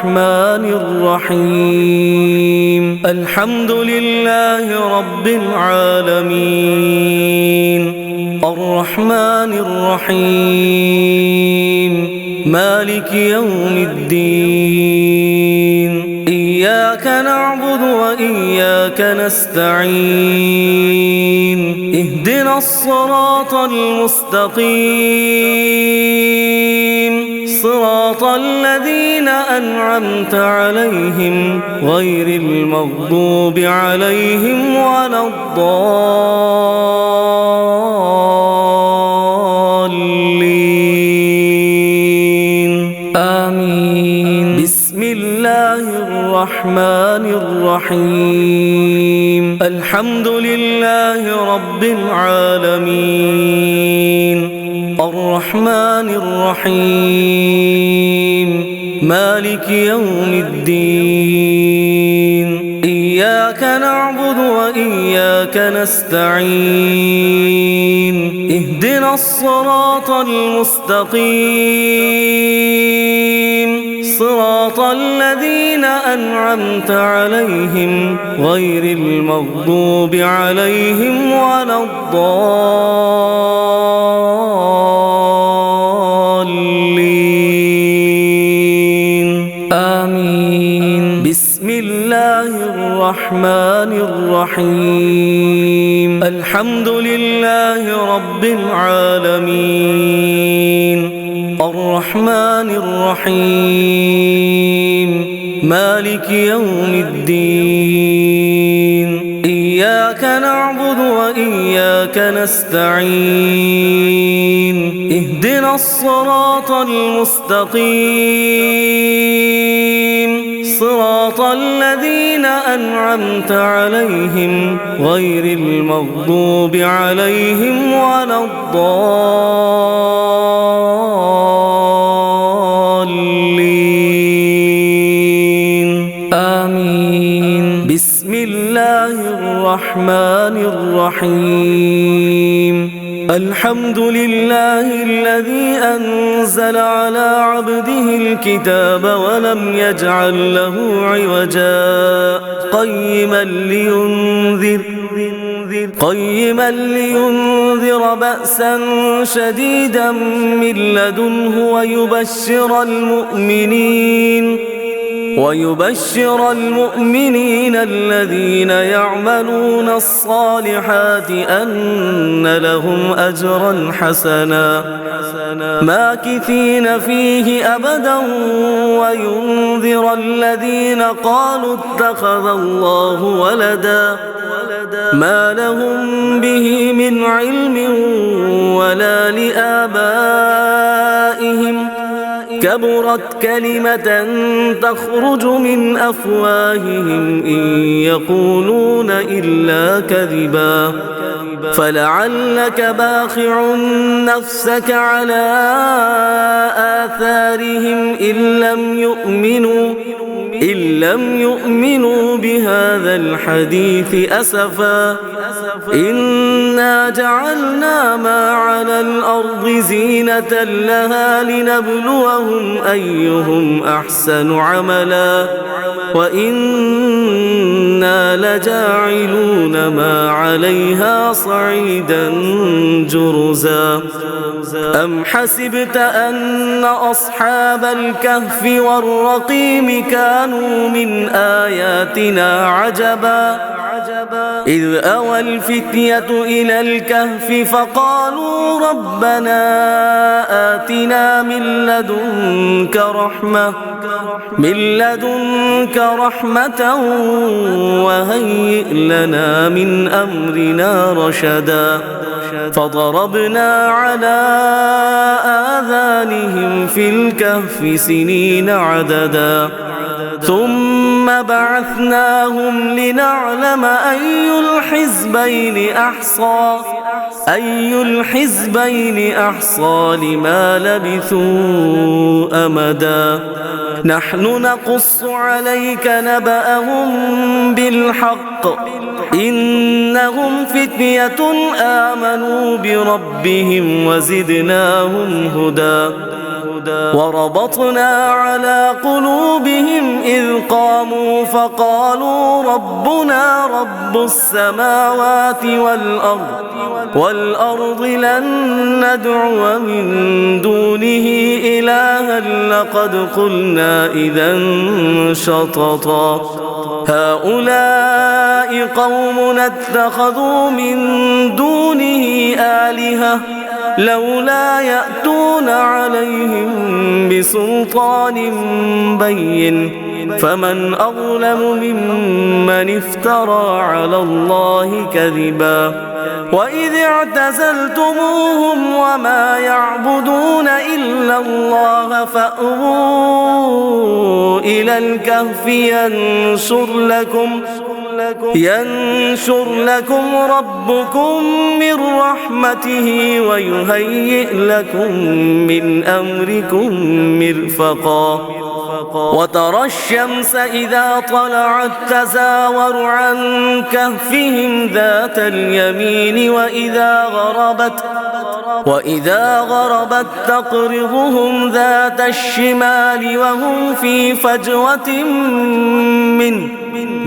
الرحمن الرحيم الحمد لله رب العالمين الرحمن الرحيم مالك يوم الدين إياك نعبد وإياك نستعين اهدنا الصراط المستقيم صراط الذين أنعمت عليهم غير المغضوب عليهم ولا الضالين آمين بسم الله الرحمن الرحيم الحمد لله رب العالمين الرحمن الرحيم مالك يوم الدين إياك نعبد وإياك نستعين اهدنا الصراط المستقيم صراط الذين أنعمت عليهم غير المغضوب عليهم ولا الضالين آمين بسم الله الرحمن الرحيم الحمد لله رب العالمين الرحمن الرحيم مالك يوم الدين إياك نعبد وإياك نستعين اهدنا الصراط المستقيم صراط الذين أنعمت عليهم غير المغضوب عليهم ولا الضالين آمين بسم الله الرحمن الرحيم الحمد لله الذي أنزل على عبده الكتاب ولم يجعل له عوجا قيما لينذر بأسا شديدا من لدنه ويبشر المؤمنين الذين يعملون الصالحات أن لهم أجرا حسنا ماكثين فيه أبدا وينذر الذين قالوا اتخذ الله ولدا ما لهم به من علم ولا لآبائهم كبرت كلمة تخرج من أفواههم إن يقولون إلا كذبا فلعلك باخع نفسك على آثارهم إن لم يؤمنوا بهذا الحديث أسفا إنا جعلنا ما على الأرض زينة لها لنبلوهم أيهم أحسن عملا وإنا لجاعلون ما عليها صعيدا جرزا أم حسبت أن أصحاب الكهف والرقيم كانوا من آياتنا عجبا إذ أوى الفتية إلى الكهف فقالوا ربنا آتنا من لدنك رحمة وهيئ لنا من أمرنا رشدا فضربنا على آذانهم في الكهف سنين عددا ثم بعثناهم لنعلم أي الحزبين أحصى لما لبثوا أمدا نحن نقص عليك نبأهم بالحق إنهم فتية آمنوا بربهم وزدناهم هدى وربطنا على قلوبهم إذ قاموا فقالوا ربنا رب السماوات والأرض لن ندعو من دونه إلها لقد قلنا إذا شططا هؤلاء قومنا اتخذوا من دونه آلهة لولا يأتون عليهم بسلطان بين فمن أظلم ممن افترى على الله كذبا وإذ اعتزلتموهم وما يعبدون إلا الله فأووا إلى الكهف ينشر لكم ربكم من رحمته ويهيئ لكم من أمركم مرفقا وترى الشمس إذا طلعت تزاور عن كهفهم ذات اليمين وإذا غربت تقرضهم ذات الشمال وهم في فجوة منه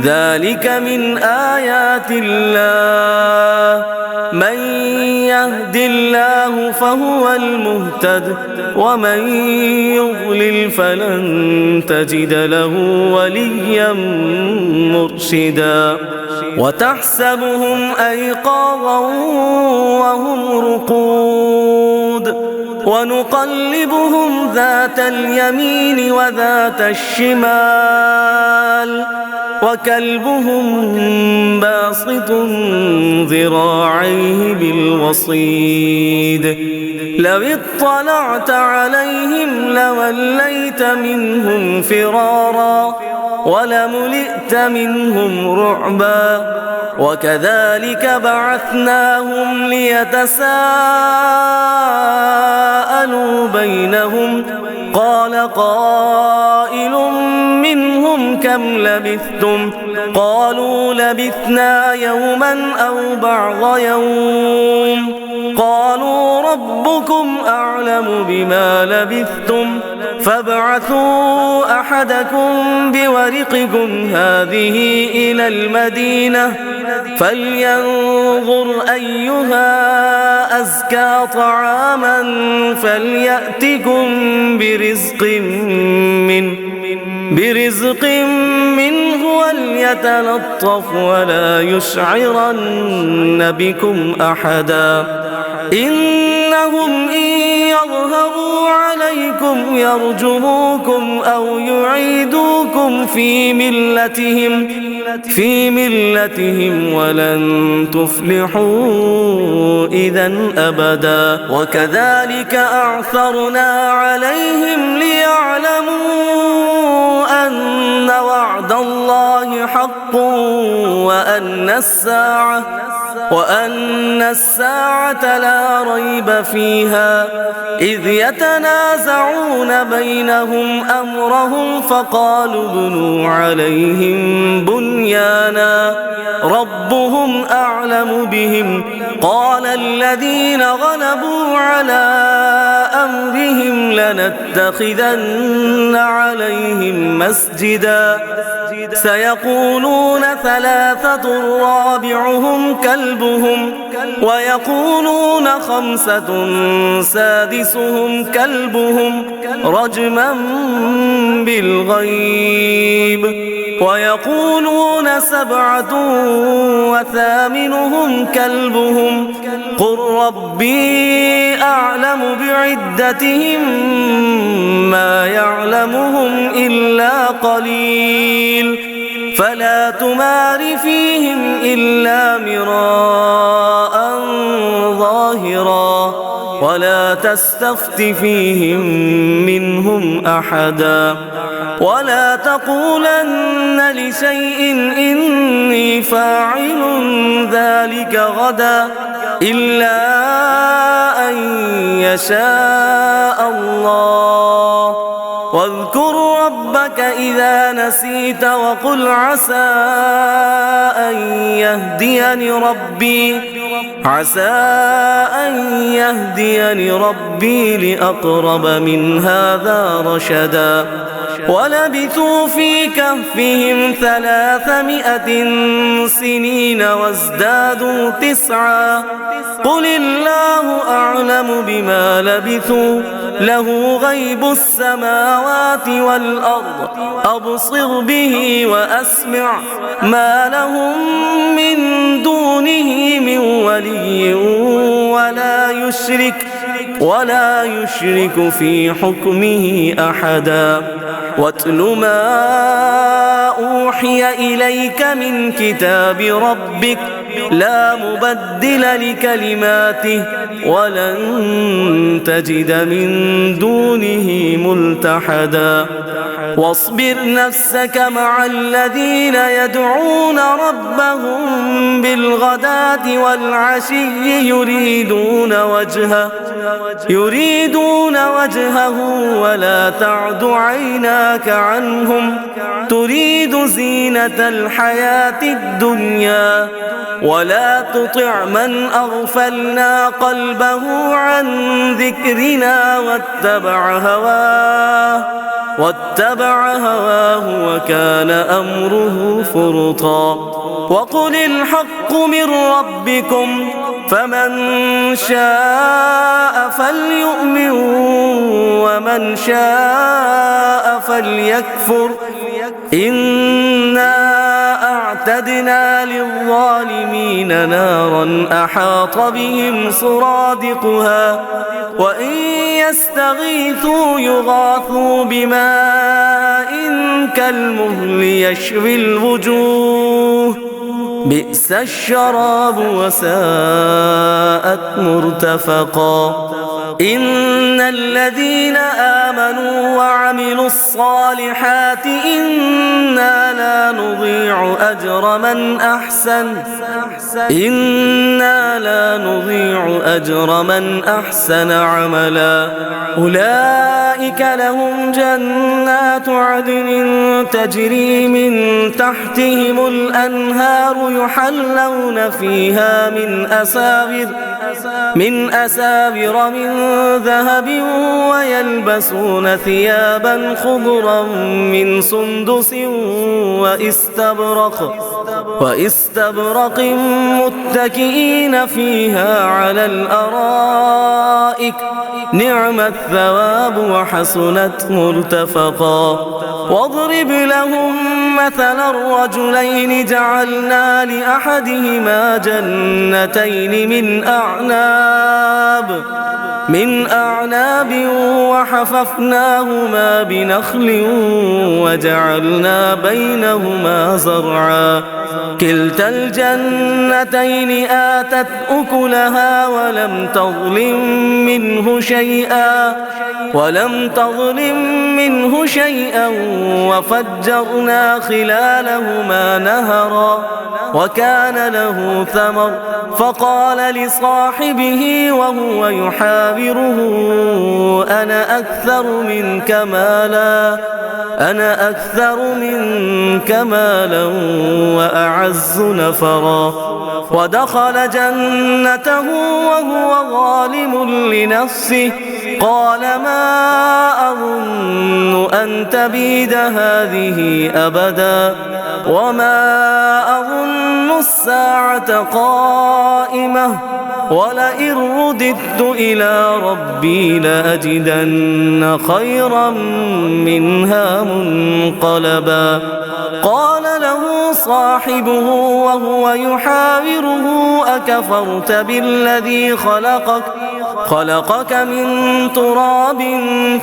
ذلك من آيات الله من يهد الله فهو المهتد ومن يضلل فلن تجد له وليا مرشدا وتحسبهم أيقاظا وهم رقود ونقلبهم ذات اليمين وذات الشمال وكلبهم باسط ذراعيه بالوصيد لو اطلعت عليهم لوليت منهم فرارا ولملئت منهم رعبا وكذلك بعثناهم ليتساءلوا بينهم قال قائل منهم كم لبثتم قالوا لبثنا يوما أو بعض يوم قالوا ربكم أعلم بما لبثتم فابعثوا أحدكم بورقكم هذه إلى المدينة فلينظر أيها أزكى طعاما فليأتكم برزق منه وليتلطف ولا يشعرن بكم أحدا إنهم إن يظهروا عليكم يرجموكم أو يعيدوكم في ملتهم ولن تفلحوا إذا أبدا وكذلك أعثرنا عليهم ليعلموا أن وعد الله حق وأن الساعة لا ريب فيها إذ يتنازعون بينهم أمرهم فقالوا ابنوا عليهم بنيانا ربهم أعلم بهم قال الذين غلبوا على أمرهم لنتخذن عليهم مسجدا سيقولون ثلاثة رابعهم كلبهم ويقولون خمسة سادسهم كلبهم رجما بالغيب ويقولون سبعة وثامنهم كلبهم قل ربي أعلم بعدتهم ما يعلمهم إلا قليل فلا تمار فيهم إلا مراء ظاهرا ولا تستفت فيهم منهم أحدا ولا تقولن لشيء إني فاعل ذلك غدا إلا أن يشاء الله واذكر ربك إذا نسيت وقل عسى أن يهديني ربي عسى أن يهديني ربي لأقرب من هذا رشدا ولبثوا في كهفهم 300 سنين وازدادوا 9 قل الله أعلم بما لبثوا له غيب السماوات والأرض أبصر به وأسمع ما لهم من دونه من ولي ولا يشرك في حكمه أحدا واتل ما أوحي إليك من كتاب ربك لا مبدل لكلماته ولن تجد من دونه ملتحدا واصبر نفسك مع الذين يدعون ربهم بالغداة والعشي يريدون وجهه ولا تعد عيناك عنهم تريد زينة الحياة الدنيا ولا تطع من أغفلنا قلبه عن ذكرنا واتبع هواه وكان أمره فرطا وقل الحق من ربكم فمن شاء فليؤمن ومن شاء فليكفر إنا أعتدنا للظالمين نارا أحاط بهم سرادقها وإن يستغيثوا يغاثوا بماء كالمهل يشوي الوجوه بئس الشراب وساءت مرتفقا إن الذين آمنوا وعملوا الصالحات إنا لا نضيع أجر من أحسن عملا أولئك لهم جنات عدن تجري من تحتهم الأنهار يحلون فيها من أساور من ذهب ويلبسون ثيابا خضرا من سندس وإستبرق متكئين فيها على الأرائك نعم الثواب وحسنت مرتفقا واضرب لهم مثلا الرجلين جعلنا لأحدهما جنتين من أعناب وحففناهما بنخل وجعلنا بينهما زرعا كلتا الجنتين آتت أكلها ولم تظلم منه شيئا وفجرنا خلالهما نهرا وكان له ثمر فقال لصاحبه وهو يحاوره أنا أكثر منك مالا وأعز نفرا ودخل جنته وهو ظالم لنفسه قال ما أظن أن تبيد هذه أبدا وما أظن الساعة قائمة ولئن رددت إلى ربي لأجدن خيرا منها منقلبا قال له صاحبه وهو يحاوره أكفرت بالذي خلقك من تراب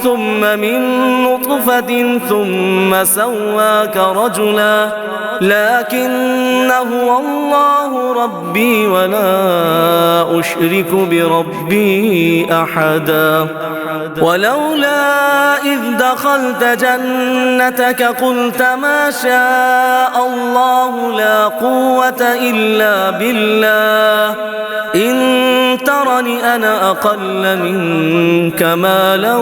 ثم من نطفة ثم سواك رجلا لكن هو الله ربي ولا أشرك بربي أحدا ولولا إذ دخلت جنتك قلت ما شاء الله لا قوة إلا بالله إن ترني أنا أقل منك مالا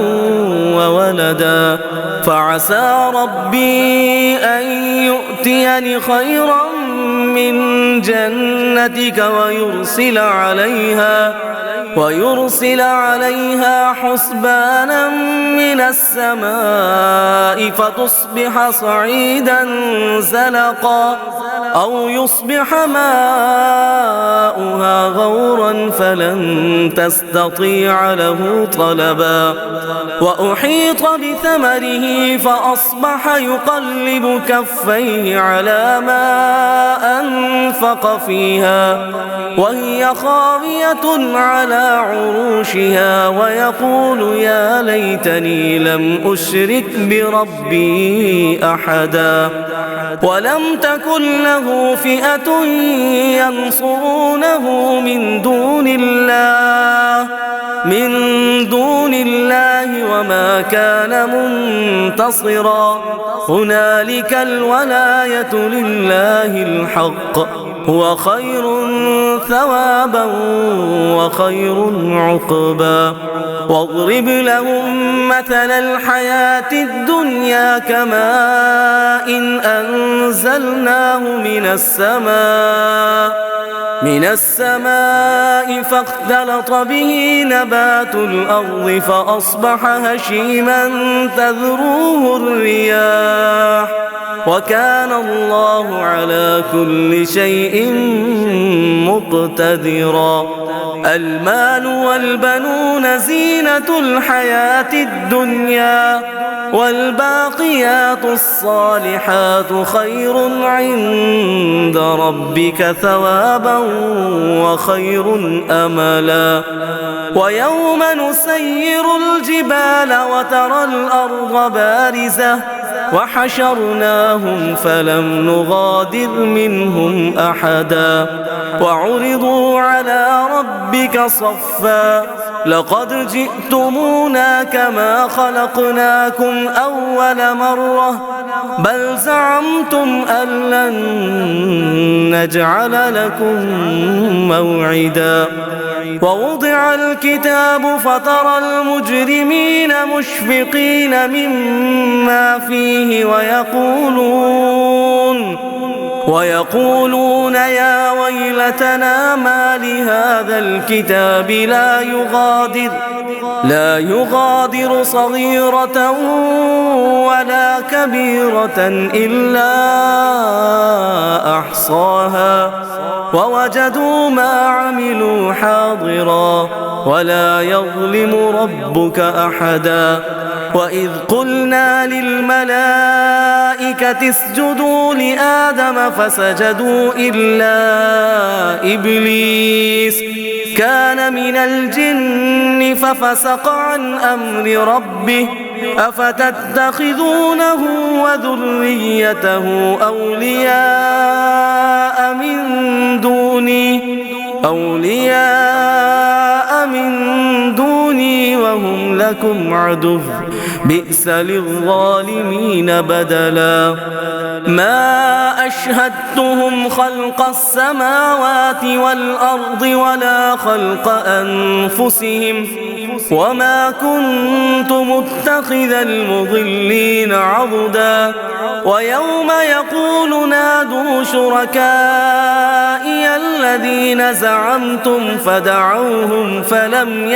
وولدا فعسى ربي أن يؤتيني خيرا من جنتك ويرسل عليها حسبانا من السماء فتصبح صعيدا زلقا أو يصبح ماؤها غورا فلن تستطيع له طلبا وأحيط بثمره فأصبح يقلب كفيه على ما أنفق فيها وهي خاوية على عروشها ويقول يا ليتني لم أشرك بربي أحدا ولم تكن له فئة ينصرونه من دون الله وما كان منتصرا هنالك الولاية لله الحق هو خير ثوابا وخير عقبا واضرب لهم مثل الحياة الدنيا كماء إن أنزلناه من السماء فاختلط به نبات الأرض فأصبح هشيما تذروه الرياح وكان الله على كل شيء مقتدرا المال والبنون زينة الحياة الدنيا والباقيات الصالحات خير عند ربك ثوابا وخير أملا ويوم نسير الجبال وترى الأرض بارزة وحشرناهم فلم نغادر منهم أحدا وعرضوا على ربك صفا لقد جئتمونا كما خلقناكم أول مرة بل زعمتم أن لن نجعل لكم موعدا ووضع الكتاب فترى المجرمين مشفقين مما فيه ويقولون يا ويلتنا ما لهذا الكتاب لا يغادر صغيرة ولا كبيرة إلا أحصاها ووجدوا ما عملوا حاضرا ولا يظلم ربك أحدا وإذ قلنا للملائكة اسجدوا لآدم فسجدوا إلا إبليس كان من الجن ففسق عن أمر ربه أفتتخذونه وذريته أولياء من دوني وهم لكم عدو بئس للظالمين بدلا ما أشهدتهم خلق السماوات والأرض ولا خلق أنفسهم وما كنت متخذ المضلين عضدا ويوم يقول نادوا شركائي الذين زعمتم فدعوهم فلم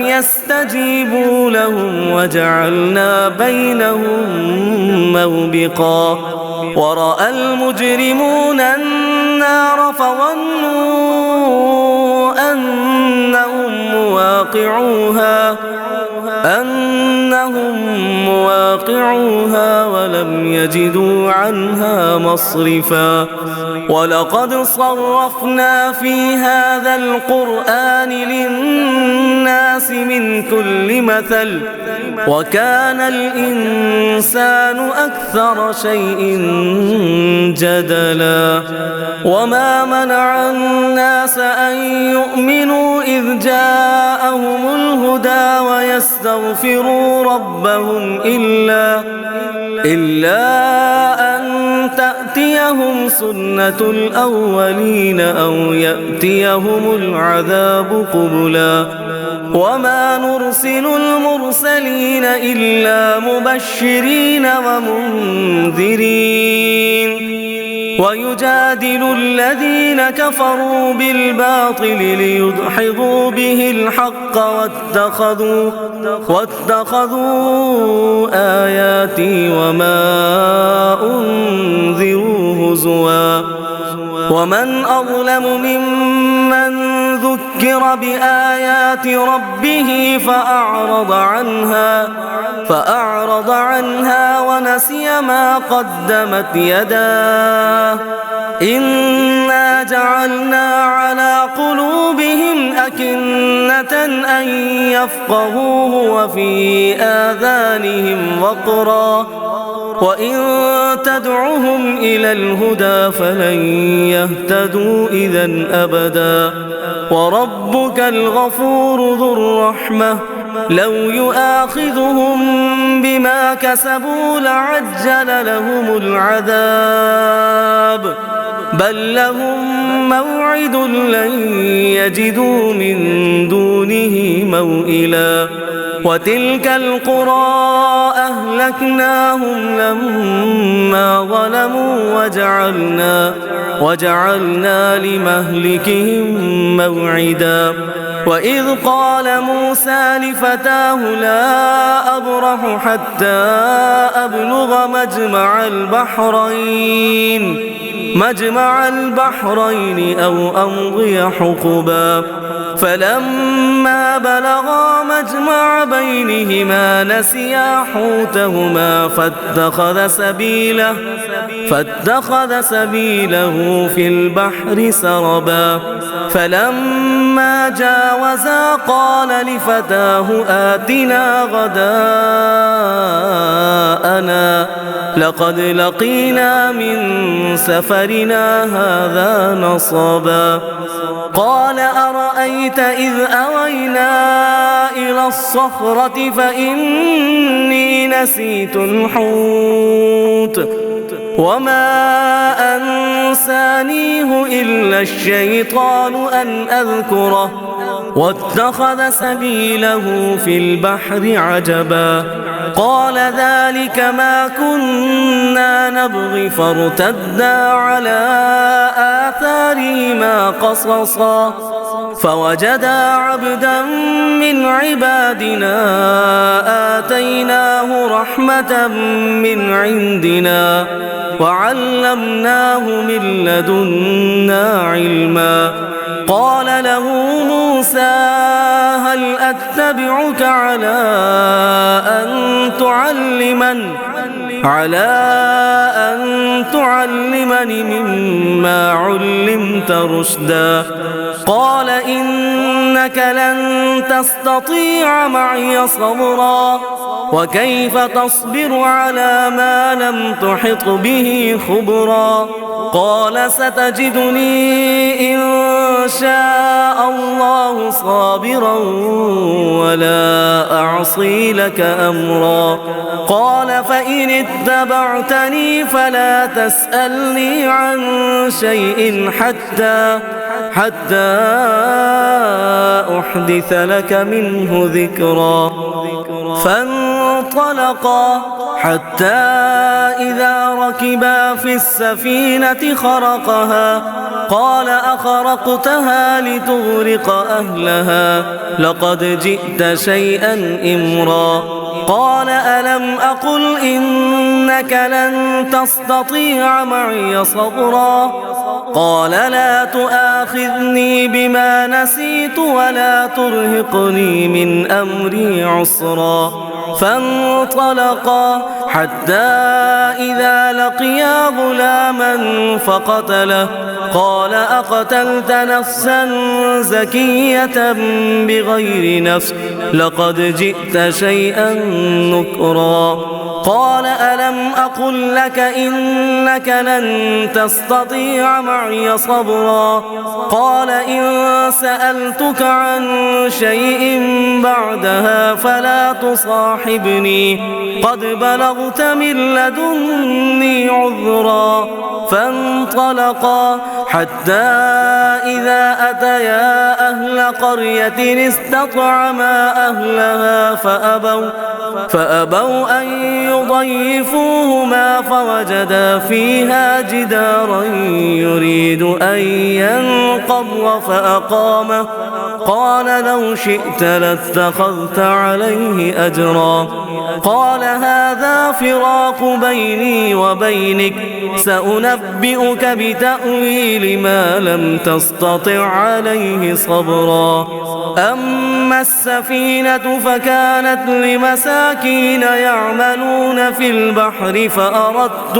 يستجيبوا لهم وجعلنا بينهم موبقا ورأى المجرمون النار فظنوا أنهم مواقعوها ولم يجدوا عنها مصرفا ولقد صرفنا في هذا القرآن للناس من كل مثل وكان الإنسان أكثر شيء جدلا وما منع الناس أن يؤمنوا إذ جاءهم الهدى ويستغفروا ربهم إلا أن تأتيهم سنة الأولين أو يأتيهم العذاب قبلا وما نرسل المرسلين إلا مبشرين ومنذرين ويجادل الذين كفروا بالباطل ليدحضوا به الحق واتخذوا آياتي وما أنذروا هزوا ومن أظلم ممن ذكر بآيات ربه فأعرض عنها ونسي ما قدمت يداه إنا جعلنا على قلوبهم أكنة أن يفقهوه وفي آذانهم وقرا وإن تدعهم إلى الهدى فلن يهتدوا إذا أبدا وربك الغفور ذو الرحمة لو يؤاخذهم بما كسبوا لعجل لهم العذاب بل لهم موعد لن يجدوا من دونه موئلا وتلك القرى أهلكناهم لما ظلموا وجعلنا لمهلكهم موعدا وإذ قال موسى لفتاه لا أبرح حتى أبلغ مجمع البحرين أو أمضي حقبا فلما بلغا مجمع بينهما نسيا حوتهما فاتخذ سبيله في البحر سربا فلما جاوزا قال لفتاه آتنا غداءنا لقد لقينا من سفرنا هذا نصبا قال أرأيت إذ أوينا إلى الصخرة فإني نسيت الحوت وما أنسانيه إلا الشيطان أن أذكره واتخذ سبيله في البحر عجبا قال ذلك ما كنا نبغي فارتدا على آثارهما قصصا فوجدا عبدا من عبادنا آتيناه رحمة من عندنا وعلمناه من لدنا علما قال له موسى هل أتبعك على أن تعلمني مما علمت رشدا قال إنك لن تستطيع معي صبرا وكيف تصبر على ما لم تحط به خبرا قال ستجدني إن شاء الله صابرا ولا أعصي لك أمرا قال فإن اتبعتني فلا تسألني عن شيء حتى أحدث لك منه ذكرا فانطلقا حتى إذا ركبا في السفينة خرقها قال أخرقتها لتغرق أهلها لقد جئت شيئا إمرا قال ألم أقل إنك لن تستطيع معي صبرا قال لا تؤاخذني بما نسيت ولا ترهقني من أمري عسرا فانطلقا حتى إذا لقيا غلاما فقتله قال أقتلت نفسا زكية بغير نفس لقد جئت شيئا نكرا قال ألم أقل لك إنك لن تستطيع معي صبرا قال إن سألتك عن شيء بعدها فلا تصاحبني قد بلغت من لدني عذرا. فانطلقا حتى إذا أتيا أهل قرية استطعما أهلها فأبوا أن يضيفوهما فوجدا فيها جدارا يريد أن ينقض فأقامه. قال لو شئت لاتخذت عليه أجرا. قال هذا فراق بيني وبينك سأنبئك بتأويل ما لم تستطع عليه صبرا. أما السفينة فكانت لمساكين يعملون في البحر فأردت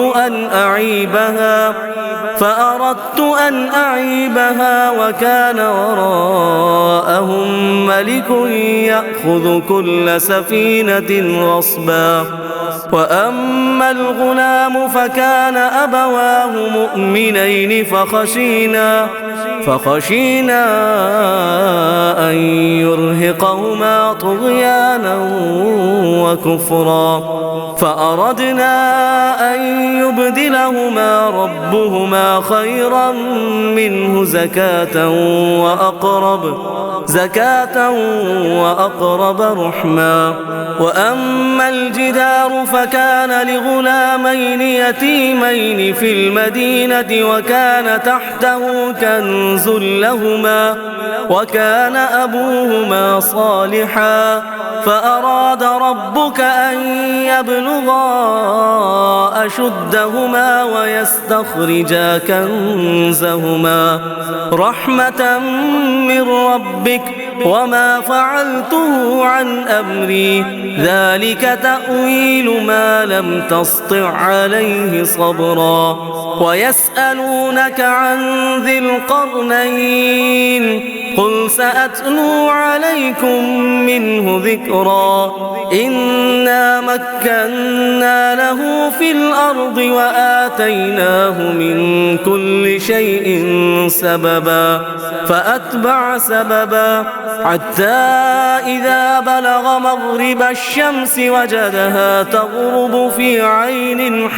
أن أعيبها وكان وراءهم ملك يأخذ كل سفينة غصبا. وأما الغلام فكان أبواه مؤمنين فخشينا أن يرهقهما طغيانا وكفرا. فأردنا أن يبدلهما ربهما خيرا منه زكاة وأقرب رحما. وأما الجدار فكان لغلامين يتيمين في المدينة وكان تحته كنز لهما وكان أبوهما صالحا. فأراد ربك أن يبلغا أشدهما ويستخرجا كنزهما رحمة من ربك وما فعلته عن أمري ذلك تأويل ما لم تسطع عليه صبرا. ويسألونك عن ذي القرنين قل سأتلو عليكم منه ذكرا. إنا مكنا له في الأرض وآتيناه من كل شيء سببا. فأتبع سببا حتى إذا بلغ مغرب الشمس وجدها تغرب في عين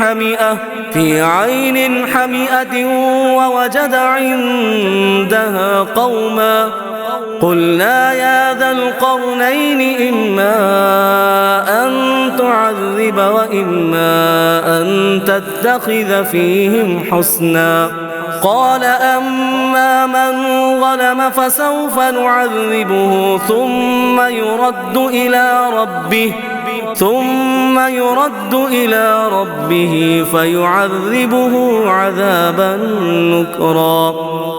حمئة ووجد عندها قوما. قلنا يا ذا القرنين إما أن تعذب وإما أن تتخذ فيهم حسنا. قال أما من ظلم فسوف نعذبه ثم يرد إلى ربه فيعذبه عذابا نكرا.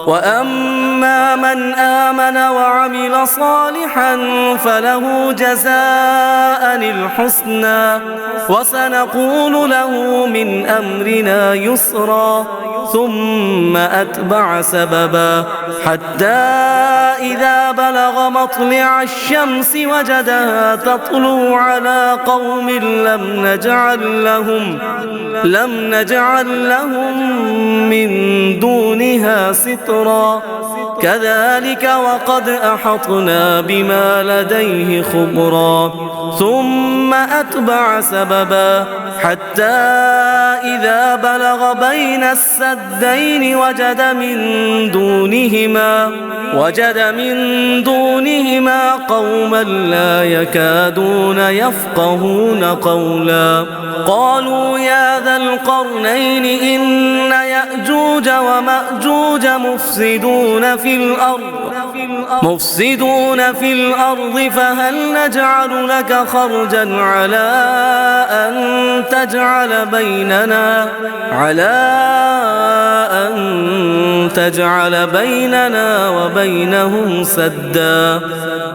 وأما من آمن وعمل صالحا فله جزاء الحسنى وسنقول له من أمرنا يسرا. ثم أتبع سببا حتى إذا بلغ مطلع الشمس وجدها تطلع على قوم لم نجعل لهم من دونها سترا. كذلك وقد أحطنا بما لديه خبرا. ثم أتبع سببا حتى إذا بلغ بين السدين وجد من دونهما قوما لا يكادون يفقهون قولا. قالوا يا ذا القرنين إن يأجوج ومأجوج مفسدون في الأرض فهل نجعل لك خرجا على أن تجعل بيننا وبينهم سدا.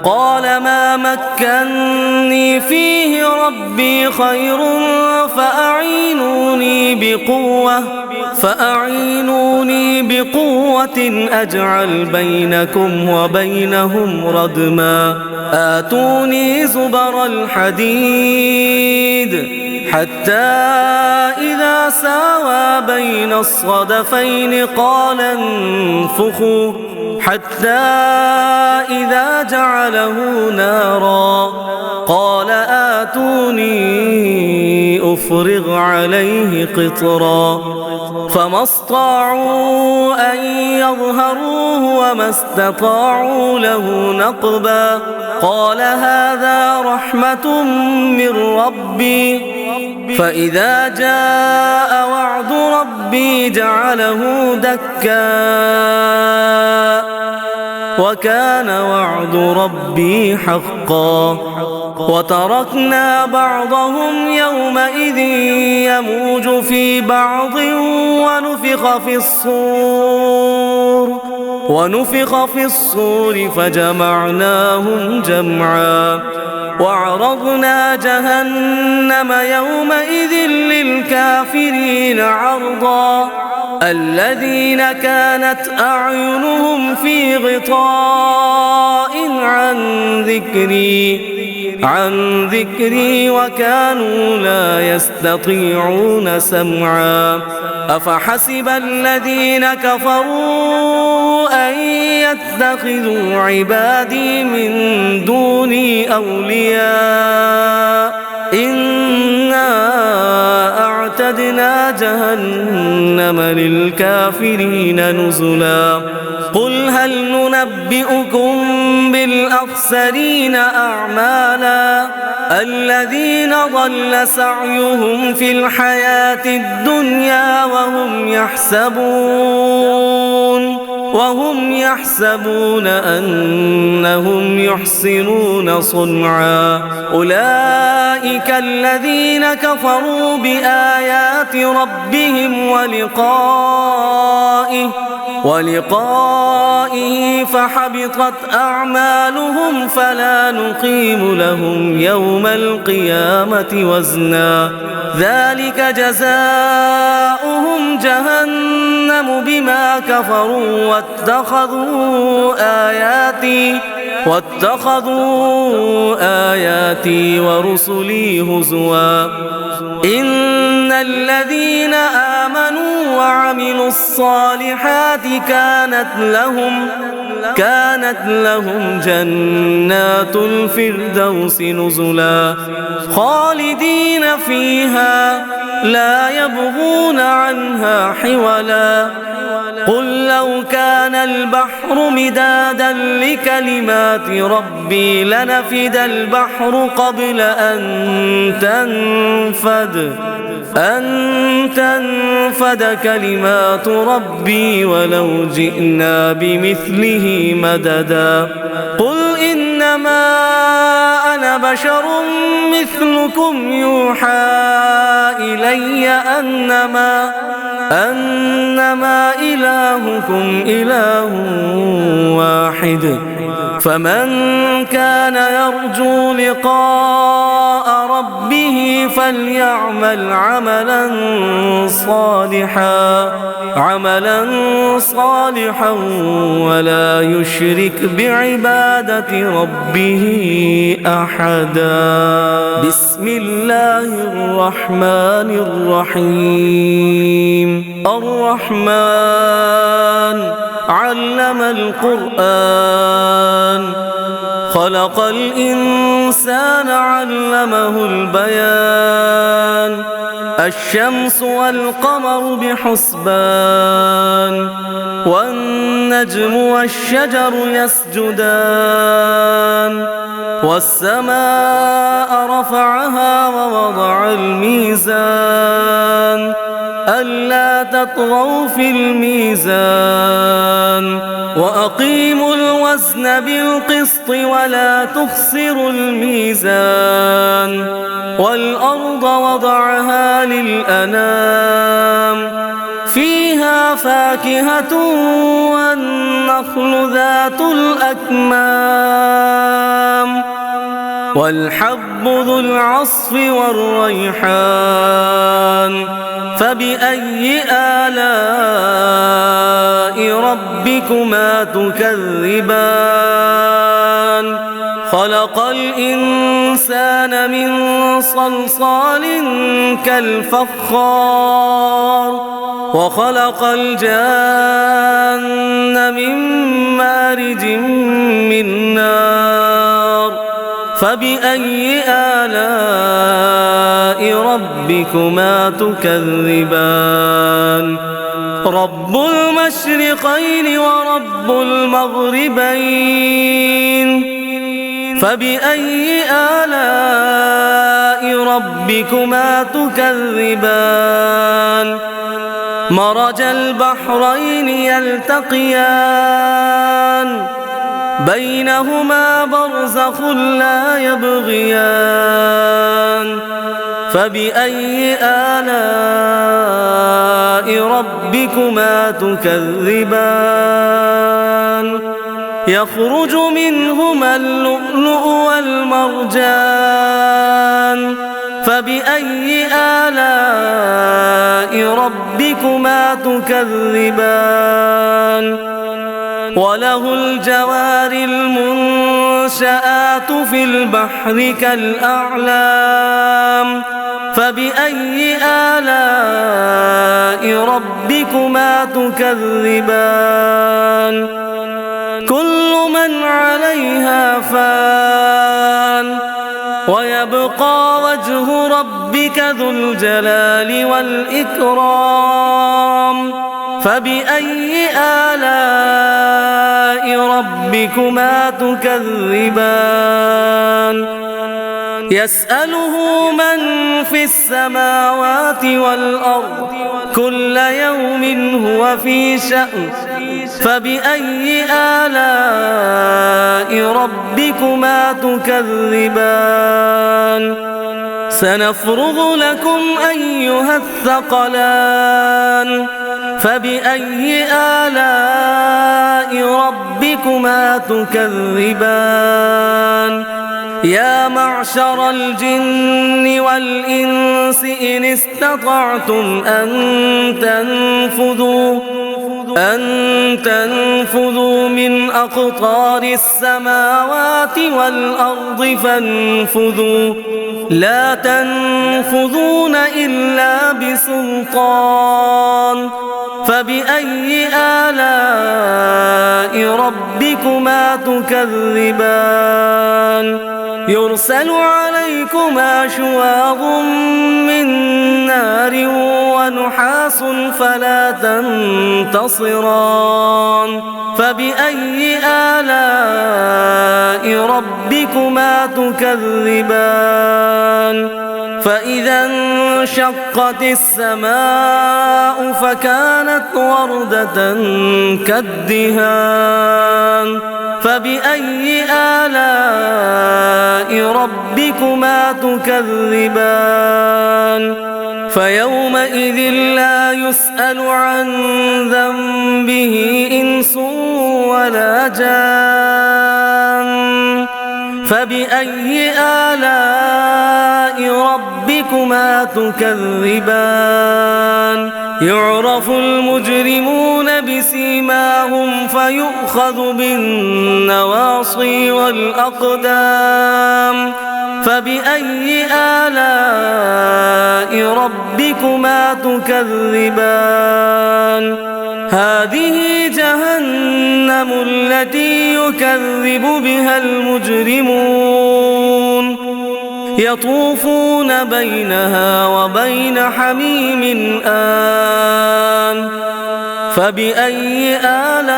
قال ما مكني فيه ربي خير فأعينوني بقوة أجعل بينكم وبينهم ردما. آتوني زبر الحديد حتى إذا ساوى بين الصدفين قال انفخوا حتى إذا جعله نارا يفرغ عليه قطرا فما استطاعوا أن يظهروه وما استطاعوا له نقبا قال هذا رحمة من ربي فإذا جاء وعد ربي جعله دكا وكان وعد ربي حقا وتركنا بعضهم يومئذ يموج في بعض ونفخ في الصور فجمعناهم جمعا وعرضنا جهنم يومئذ للكافرين عرضا الذين كانت أعينهم في غطاء عن ذكري وكانوا لا يستطيعون سمعا أفحسب الذين كفروا أن يتخذوا عبادي من دوني أولياء إنا أعتدنا جهنم للكافرين نزلا قل هل ننبئكم بالأخسرين أعمالا الذين ضل سعيهم في الحياة الدنيا وهم يحسبون أنهم يحسنون صنعا أولئك الذين كفروا بآيات ربهم ولقائه فحبطت أعمالهم فلا نقيم لهم يوم القيامة وزنا ذلك جزاؤهم جهنم بما كفروا واتخذوا آياتي ورسلي هزوا إن الذين آمنوا وعملوا الصالحات كانت لهم جنات الفردوس نزلا خالدين فيها لا يبغون عنها حولا قل لو كان البحر مدادا لكلمات ربي لنفد البحر قبل أن تنفد كلمات ربي ولو جئنا بمثله مددا قل إنما أنا بشر مثلكم يوحى إلي أنما إلهكم إله واحد فمن كان يرجو لقاء ربه فليعمل عملا صالحا ولا يشرك بعبادة ربه أحدا بسم الله الرحمن الرحيم الرحمن علم القرآن خلق الإنسان علمه البيان الشمس والقمر بحسبان والنجم والشجر يسجدان والسماء رفعها ووضع الميزان ألا تطغوا في الميزان وأقيموا الوزن بالقسط ولا تخسروا الميزان والأرض وضعها للأنام فيها فاكهة والنخل ذات الأكمام والحب ذو العصف والريحان فبأي آلاء ربكما تكذبان خلق الإنسان من صلصال كالفخار وخلق الجان من مارج من نار فبأي آلاء ربكما تكذبان رب المشرقين ورب المغربين فبأي آلاء ربكما تكذبان مرج البحرين يلتقيان بينهما برزخ لا يبغيان فبأي آلاء ربكما تكذبان يخرج منهما اللؤلؤ والمرجان فبأي آلاء ربكما تكذبان وله الجوار المنشآت في البحر كالأعلام فبأي آلاء ربكما تكذبان كل من عليها فان ويبقى وجه ربك ذو الجلال والإكرام فبأي آلاء ربكما تكذبان يسأله من في السماوات والأرض كل يوم هو في شأن فبأي آلاء ربكما تكذبان سنفرغ لكم أيها الثقلان فبأي آلاء ربكما تكذبان يا معشر الجن والإنس إن استطعتم أن تنفذوا من أقطار السماوات والأرض فانفذوا لا تنفذون إلا بسلطان فبأي آلاء ربكما تكذبان يرسل عليكما شواظ من نار ونحاس فلا تنتصران فبأي آلاء ربكما تكذبان فإذا انشقت السماء فكانت وردة كالدهان فبأي آلاء ربكما تكذبان فيومئذ لا يسأل عن ذنبه إنس ولا جان فبأي آلاء ربكما تكذبان يعرف المجرمون بسيماهم فيؤخذ بالنواصي والأقدام فبأي آلاء ربكما تكذبان هذه جهنم التي يكذب بها المجرمون يطوفون بينها وبين حميم آن فبأي آلاء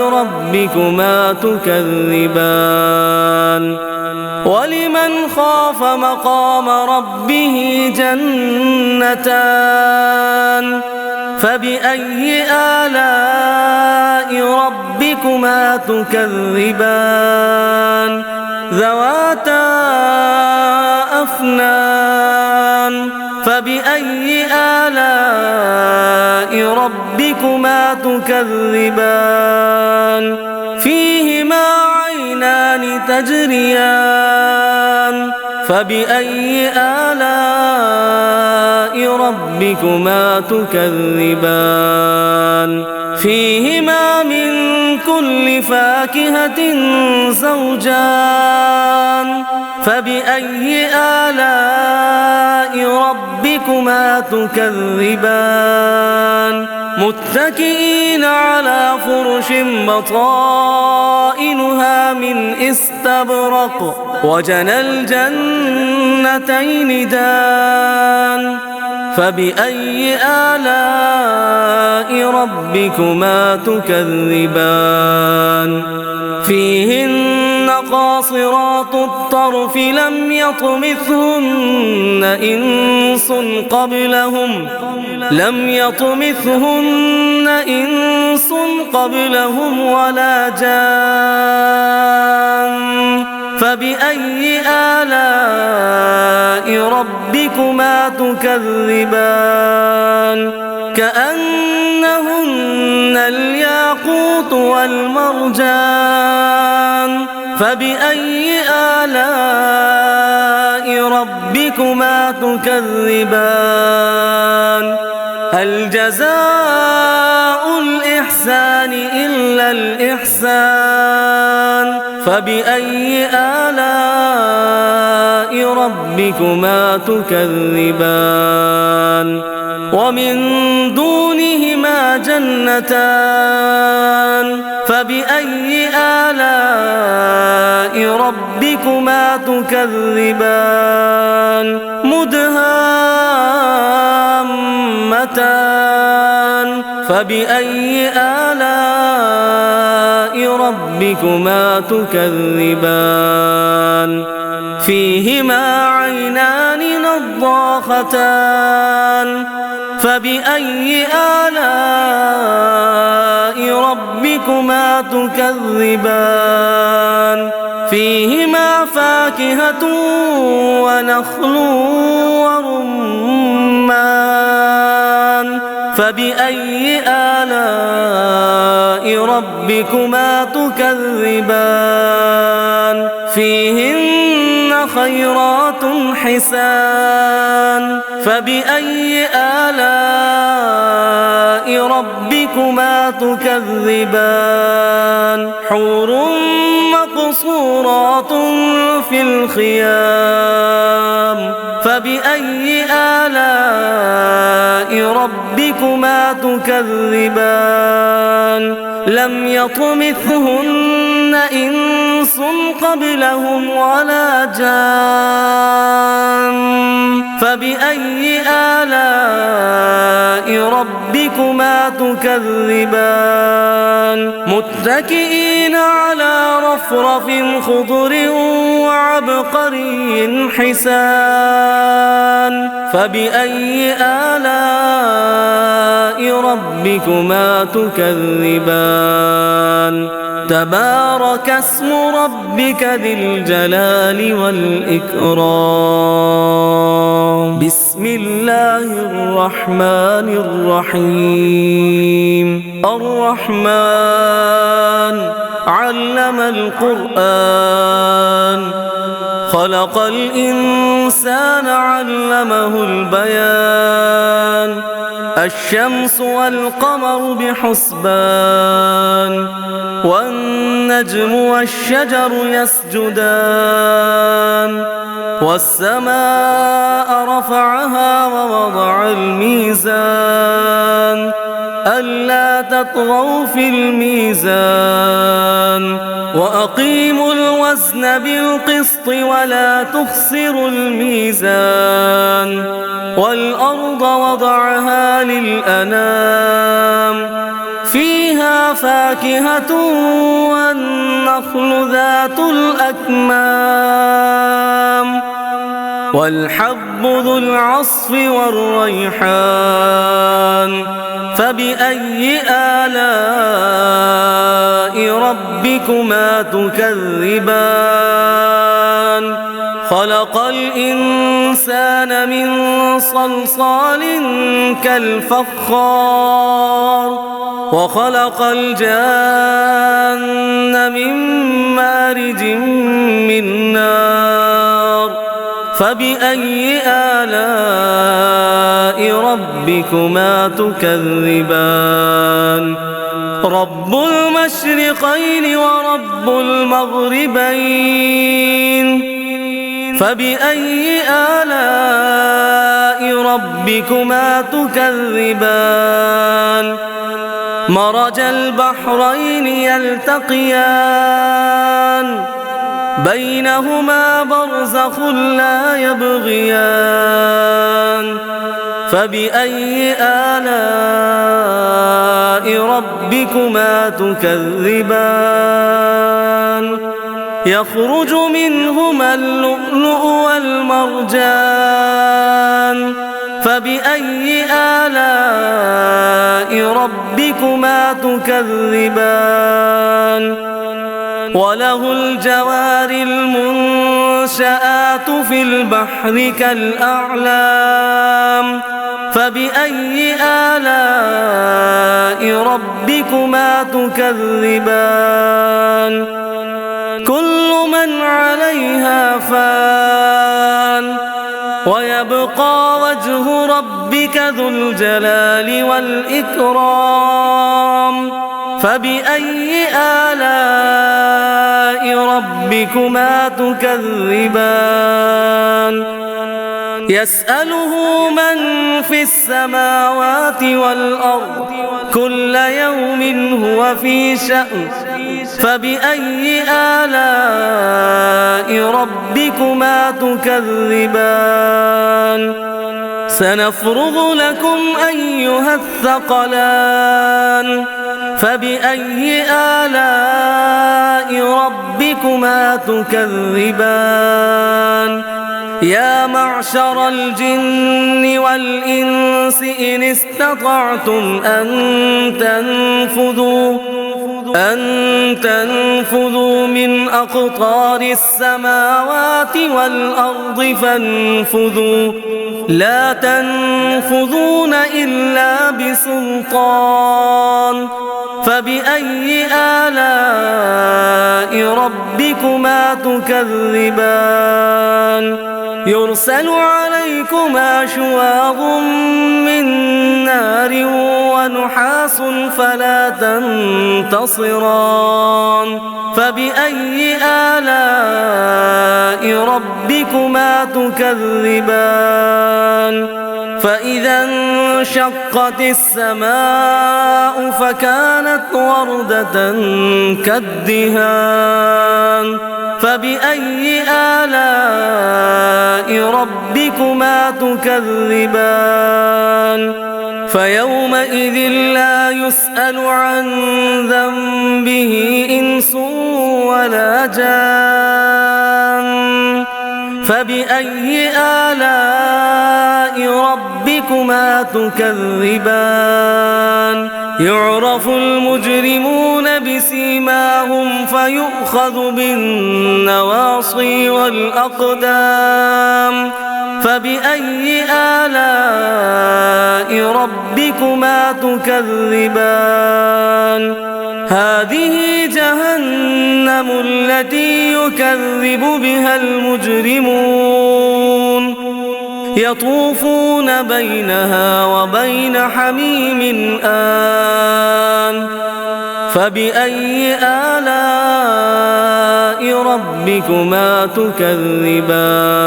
ربكما تكذبان ولمن خاف مقام ربه جنتان فبأي آلاء ربكما تكذبان ذواتا أفنان فبأي آلاء ربكما تكذبان فيهما عينان تجريان فبأي آلاء ربكما تكذبان فيهما من كل فاكهة زوجان فبأي آلاء ربكما تكذبان متكئين على فرش بطائنها من استبرق وجنى الجنتين دان فبأي آلاء ربكما تكذبان فيهن قاصرات الطرف لم يطمثهن إنس قبلهم ولا جان فبأي آلاء ربكما تكذبان كأنهن الياقوت والمرجان فبأي آلاء ربكما تكذبان هل جزاء الإحسان إلا الإحسان فبأي آلاء ربكما تكذبان ومن دونهما جنتان فبأي آلاء ربكما تكذبان مدهامتان فبأي آلاء ربكما تكذبان فيهما عينان نضاختان فبأي آلاء ربكما تكذبان فيهما فاكهة ونخل ورمان فبأي آلاء ربكما تكذبان فيهن خيرات حسان فبأي آلاء ربكما تكذبان حور مقصورات في الخيام فبأي آلاء ربكما تكذبان لم يطمثهن إنس قبلهم ولا جان فبأي آلاء ربكما تكذبان متكئين على رفرف خضر وعبقري حسان فبأي آلاء ربكما تكذبان تبارك اسم ربك ذي الجلال والإكرام بسم الله الرحمن الرحيم الرحمن علم القرآن خلق الإنسان علمه البيان الشمس والقمر بحسبان والنجم والشجر يسجدان والسماء رفعها ووضع الميزان ألا تطغوا في الميزان وأقيموا الوزن بالقسط ولا تخسروا الميزان والأرض وضعها للأنام فيها فاكهة والنخل ذات الأكمام والحب ذو العصف والريحان فبأي آلاء ربكما تكذبان خلق الإنسان من صلصال كالفخار وخلق الجان من مارج من نار فبأي آلاء ربكما تكذبان رب المشرقين ورب المغربين فبأي آلاء ربكما تكذبان مرج البحرين يلتقيان بينهما برزخ لا يبغيان فبأي آلاء ربكما تكذبان يخرج منهما اللؤلؤ والمرجان فبأي آلاء ربكما تكذبان وله الجوار المنشآت في البحر كالأعلام فبأي آلاء ربكما تكذبان كل من عليها فان ويبقى وجه ربك ذو الجلال والإكرام فبأي آلاء ربكما تكذبان يسأله من في السماوات والأرض كل يوم هو في شأن فبأي آلاء ربكما تكذبان سنفرغ لكم أيها الثقلان فبأي آلاء ربكما تكذبان يا معشر الجن والإنس إن استطعتم أن تنفذوا من أقطار السماوات والأرض فانفذوا لا تنفذون إلا بسلطان فبأي آلاء ربكما تكذبان يرسل عليكما شواظ من نار ونحاس فلا تنتصران فبأي آلاء ربكما تكذبان فإذا انشقت السماء فكانت وردة كالدهان فبأي آلاء ربكما تكذبان فيومئذ لا يسأل عن ذنبه إنس ولا جان فبأي آلاء ربكما تكذبان يعرف المجرمون بسيماهم فيؤخذ بالنواصي والأقدام فبأي آلاء ربكما تكذبان هذه جهنم التي يكذب بها المجرمون يطوفون بينها وبين حميم آن فبأي آلاء ربكما تكذبان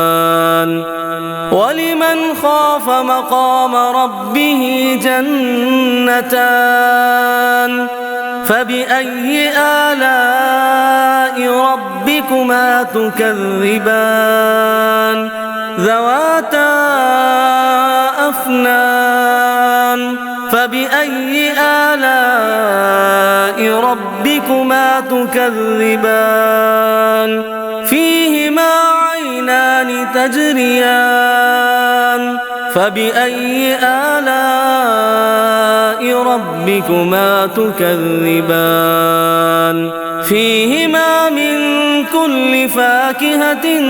ولمن خاف مقام ربه جنتان فبأي آلاء ربكما تكذبان ذواتا أفنان فبأي آلاء ربكما تكذبان فيهما عينان تجريان فبأي آلاء ربكما تكذبان فيهما من كل فاكهة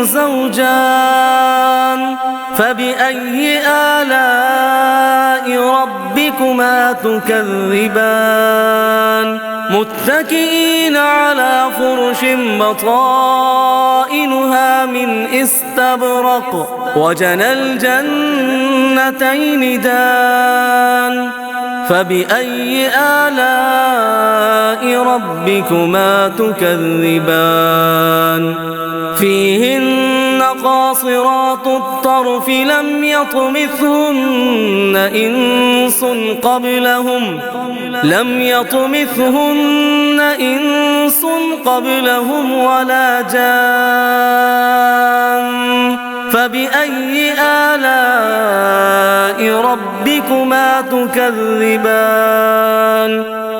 زوجان فبأي آلاء ربكما تكذبان متكئين على فرش بطائنها من استبرق وجنى الجنتين دان فبأي آلاء ربكما تكذبان فيهن قاصرات الطرف لم يطمثهن إنس قبلهم ولا جان فبأي آلاء ربكما تكذبان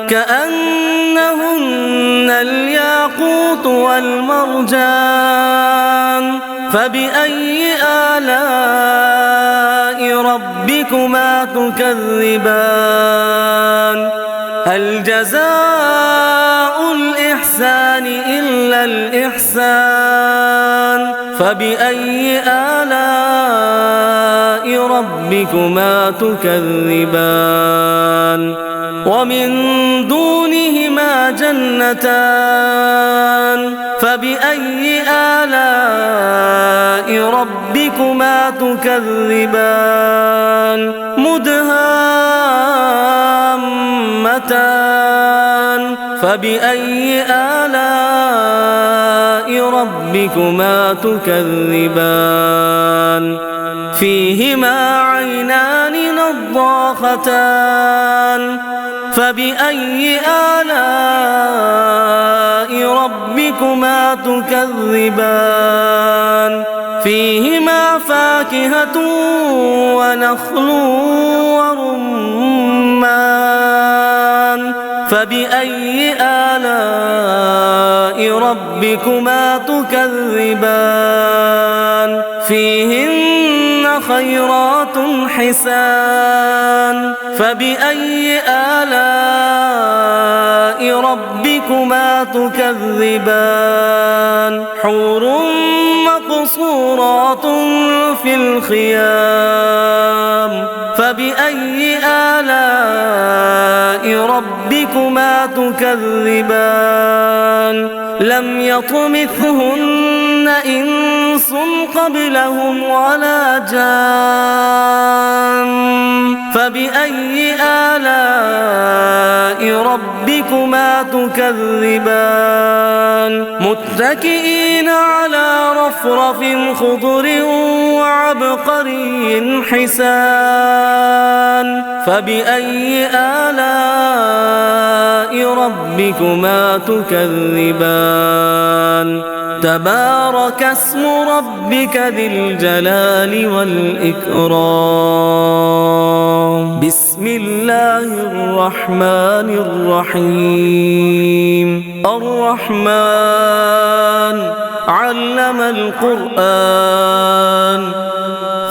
كأنهن الياقوت والمرجان فبأي آلاء ربكما تكذبان هل جزاء الإحسان إلا الإحسان فبأي آلاء ربكما تكذبان ومن دونهما جنتان فبأي آلاء ربكما تكذبان مدهامتان فبأي آلاء ربكما تكذبان فيهما عينان نضاختان فبأي آلاء ربكما تكذبان فيهما فاكهة ونخل ورمان فبأي آلاء ربكما تكذبان فيهن خيرات حسان فبأي آلاء ربكما تكذبان حور مقصورات في الخيام فبأي آلاء ربكما تكذبان لم يطمثهن إنس قبلهم ولا جان فبأي آلاء ربكما تكذبان متكئين على رفرف خضر وعبقري حسان فبأي آلاء ربكما تكذبان تبارك اسم ربك ذي الجلال والإكرام بسم الله الرحمن الرحيم الرحمن علم القرآن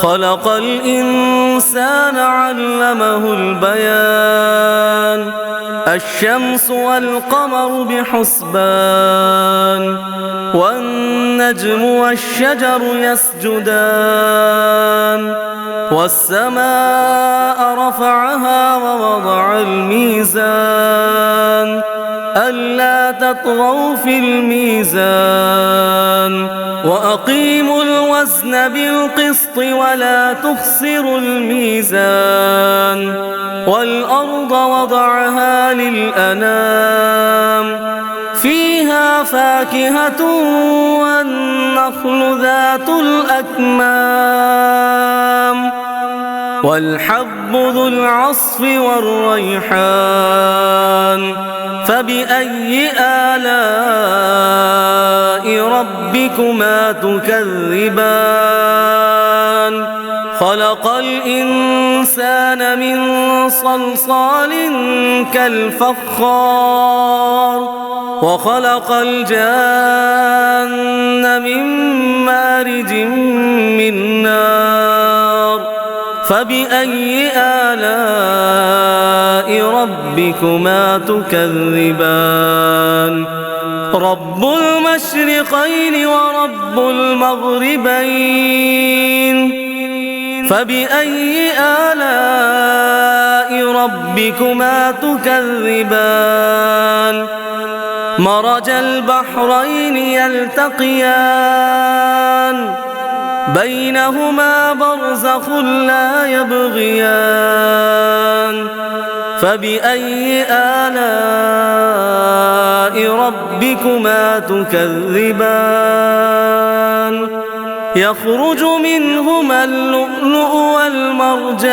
خلق الإنسان علمه البيان الشمس والقمر بحسبان والنجم والشجر يسجدان والسماء رفعها ووضع الميزان ألا تطغوا في الميزان وأقيموا الوزن بالقسط ولا تخسروا الميزان والأرض وضعها للأنام فيها فاكهة والنخل ذات الأكمام والحب ذو العصف والريحان فبأي آلاء ربكما تكذبان خلق الإنسان من صلصال كالفخار وخلق الجان من مارج من نار فبأي آلاء ربكما تكذبان رب المشرقين ورب المغربين فبأي آلاء ربكما تكذبان مرج البحرين يلتقيان بينهما برزخ لا يبغيان فبأي آلاء ربكما تكذبان يخرج منهما اللؤلؤ والمرجان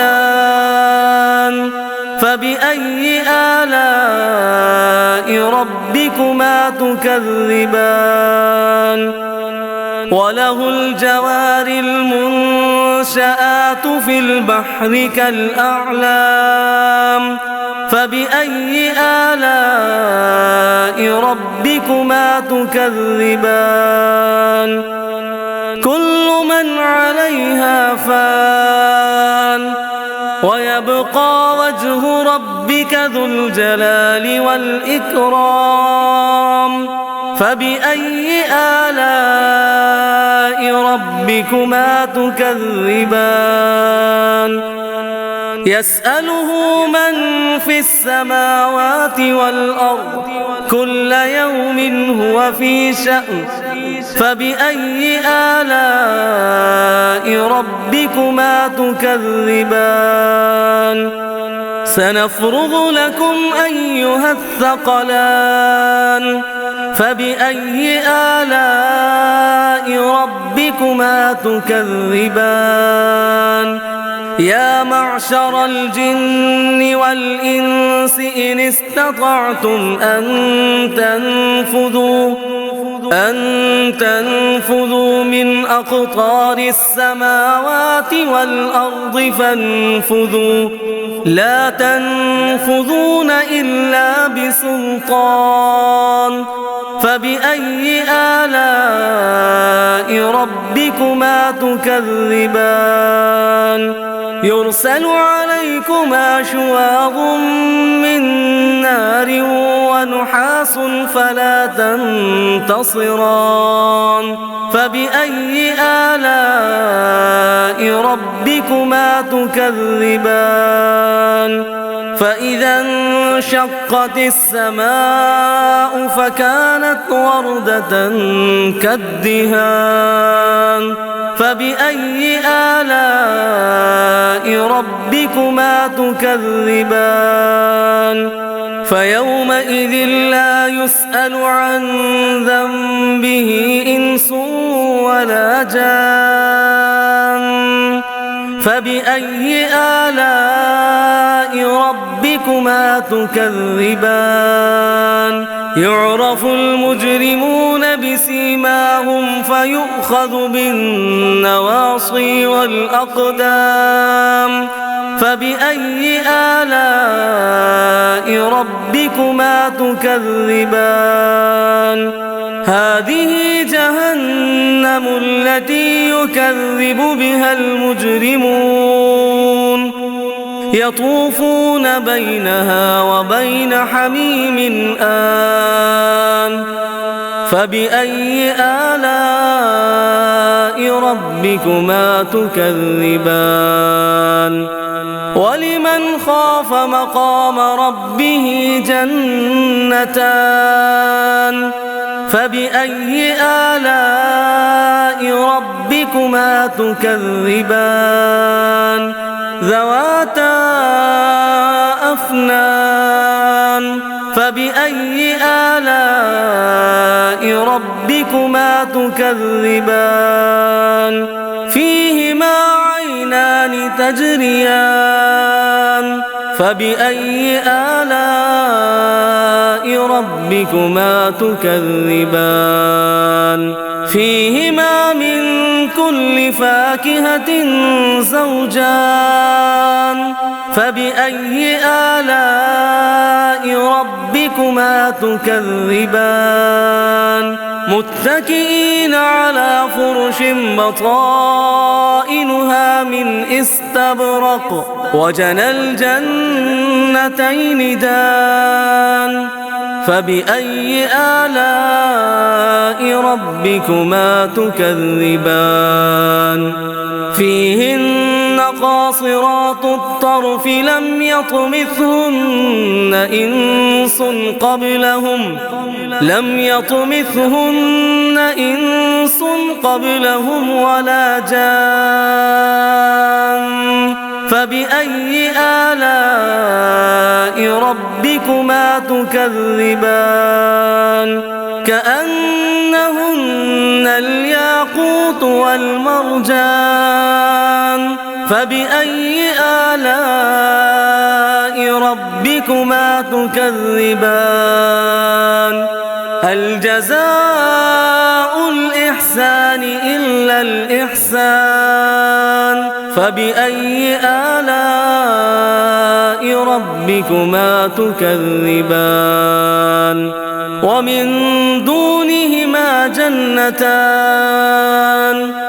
فبأي آلاء ربكما تكذبان وله الجوار المنشآت في البحر كالأعلام فبأي آلاء ربكما تكذبان كل من عليها فان ويبقى وجه ربك ذو الجلال والإكرام فبأي آلاء ربكما تكذبان يسأله من في السماوات والأرض كل يوم هو في شأن فبأي آلاء ربكما تكذبان سنفرغ لكم أيها الثقلان فبأي آلاء ربكما تكذبان يا معشر الجن والإنس إن استطعتم أن تنفذوا من أقطار السماوات والأرض فانفذوا لا تنفذون إلا بسلطان فبأي آلاء ربكما تكذبان يرسل عليكما شواظ من نار ونحاس فلا تنتصران فبأي آلاء ربكما تكذبان فإذا انشقت السماء فكانت وردة كالدهان فبأي آلاء ربكما تكذبان فيومئذ لا يسأل عن ذنبه إنس ولا جان فبأي آلاء ربكما تكذبان يعرف المجرمون بسيماهم فيؤخذ بالنواصي والأقدام فبأي آلاء ربكما تكذبان هذه جهنم التي يكذب بها المجرمون يطوفون بينها وبين حميم آن فبأي آلاء ربكما تكذبان ولمن خاف مقام ربه جنتان فبأي آلاء ربكما تكذبان ذواتا أفنان فبأي آلاء ربكما تكذبان فيهما عينان تجريان فبأي آلاء ربكما تكذبان فيهما من كل فاكهة زوجان فبأي آلاء ربكما تكذبان متكئين على فرش بطائنها من استبرق وجنى الجنتين دان فبأي آلاء ربكما تكذبان فيهن قاصرات الطرف لم يطمثهن إنس قبلهم ولا جان فبأي آلاء ربكما تكذبان كأنهن الياقوت والمرجان فبأي آلاء ربكما تكذبان هل جزاء الإحسان إلا الإحسان فبأي آلاء ربكما تكذبان ومن دونهما جنتان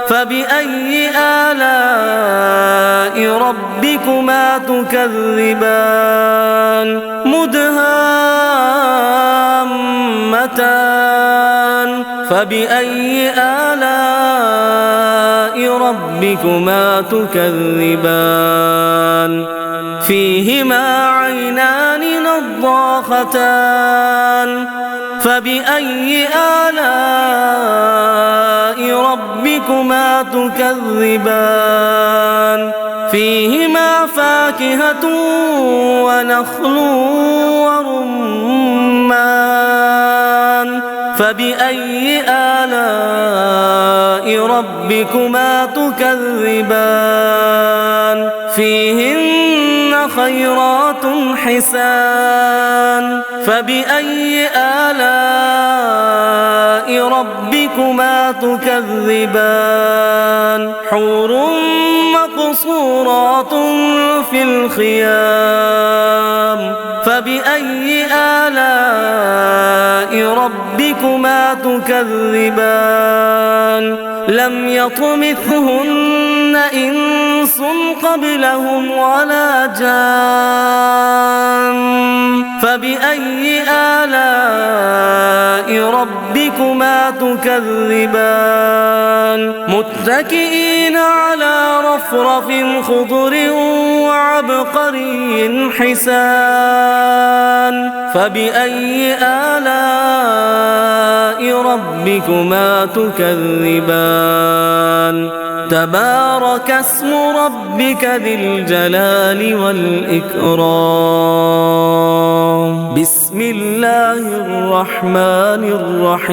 فبأي آلاء ربكما تكذبان مدهامتان فبأي آلاء ربكما تكذبان فيهما عينان نضاختان فبأي آلاء ربكما تكذبان فيهما فاكهة ونخل ورمان فبأي آلاء ربكما تكذبان فيهن خيرات حسان فبأي آلاء ربكما تكذبان حور مقصورات في الخيام فبأي آلاء ربكما تكذبان لم يطمثهن إنس قبلهم ولا جان فبأي آلاء ربكما تكذبان متكئين على رفرف خضر وعبقري حسان فبأي آلاء ربكما تكذبان تبارك اسم ربك ذي الجلال والإكرام بسم الله الرحمن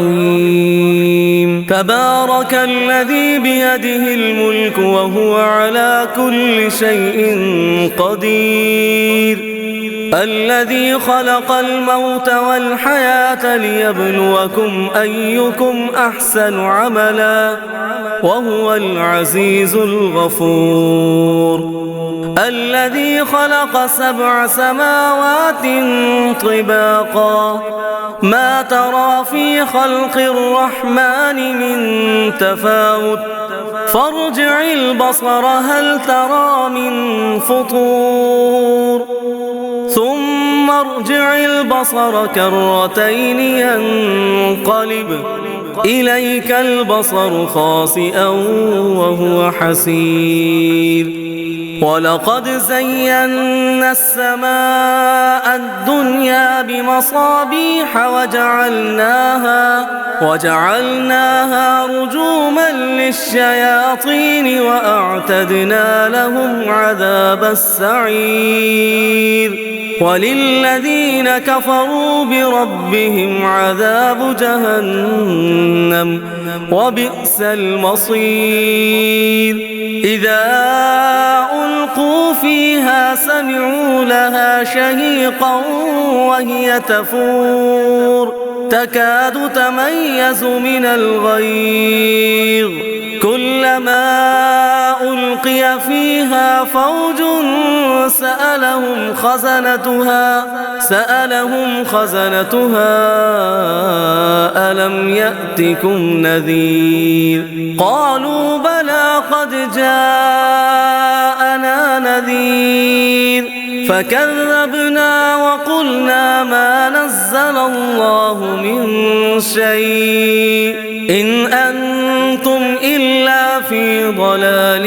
الرحيم تبارك الذي بيده الملك وهو على كل شيء قدير الذي خلق الموت والحياة ليبلوكم أيكم أحسن عملا وهو العزيز الغفور الذي خلق 7 سماوات طباقا ما ترى في خلق الرحمن من تفاوت فارجع البصر هل ترى من فطور ثم ارجع البصر كرتين ينقلب إليك البصر خاسئا وهو حسير ولقد زينا السماء الدنيا بمصابيح وجعلناها رجوما للشياطين وأعتدنا لهم عذاب السعير وللذين كفروا بربهم عذاب جهنم وبئس المصير إذا ألقوا فيها سمعوا لها شهيقا وهي تفور تكاد تميز من الغيظ كلما ألقي فيها فوج سألهم خزنتها ألم يأتكم نذير قالوا بلى قد جاءنا نذير فكذبنا وقلنا ما نزل الله من شيء إن أنتم إلا في ضلال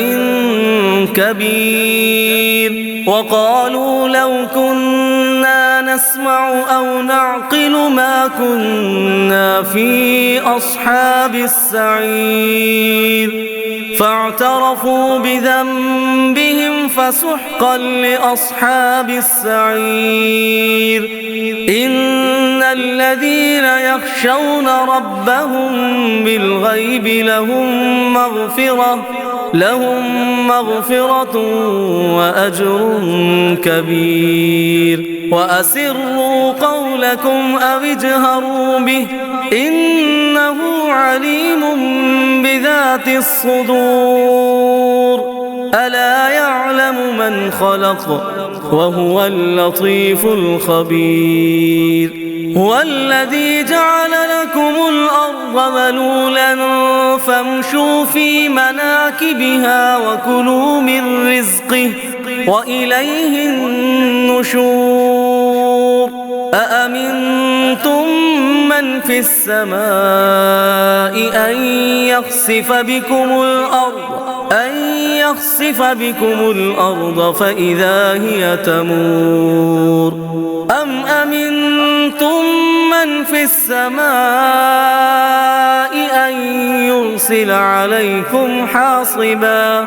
كبير وقالوا لو كنا نسمع أو نعقل ما كنا في أصحاب السعير فاعترفوا بذنبهم فسحقا لأصحاب السعير. إن الذين يخشون ربهم بالغيب لهم مغفرة وأجر كبير. وأسروا قولكم أو اجهروا به إنه عليم بذات الصدور. ألا يعلم من خلق وهو اللطيف الخبير. هو الذي جعل لكم الأرض ذلولا فامشوا في مناكبها وكلوا من رزقه وإليه النشور. أأمنتم من في السماء أن يخسف بكم الأرض فإذا هي تمور. أم أمنتم من في السماء أن يرسل عليكم حاصبا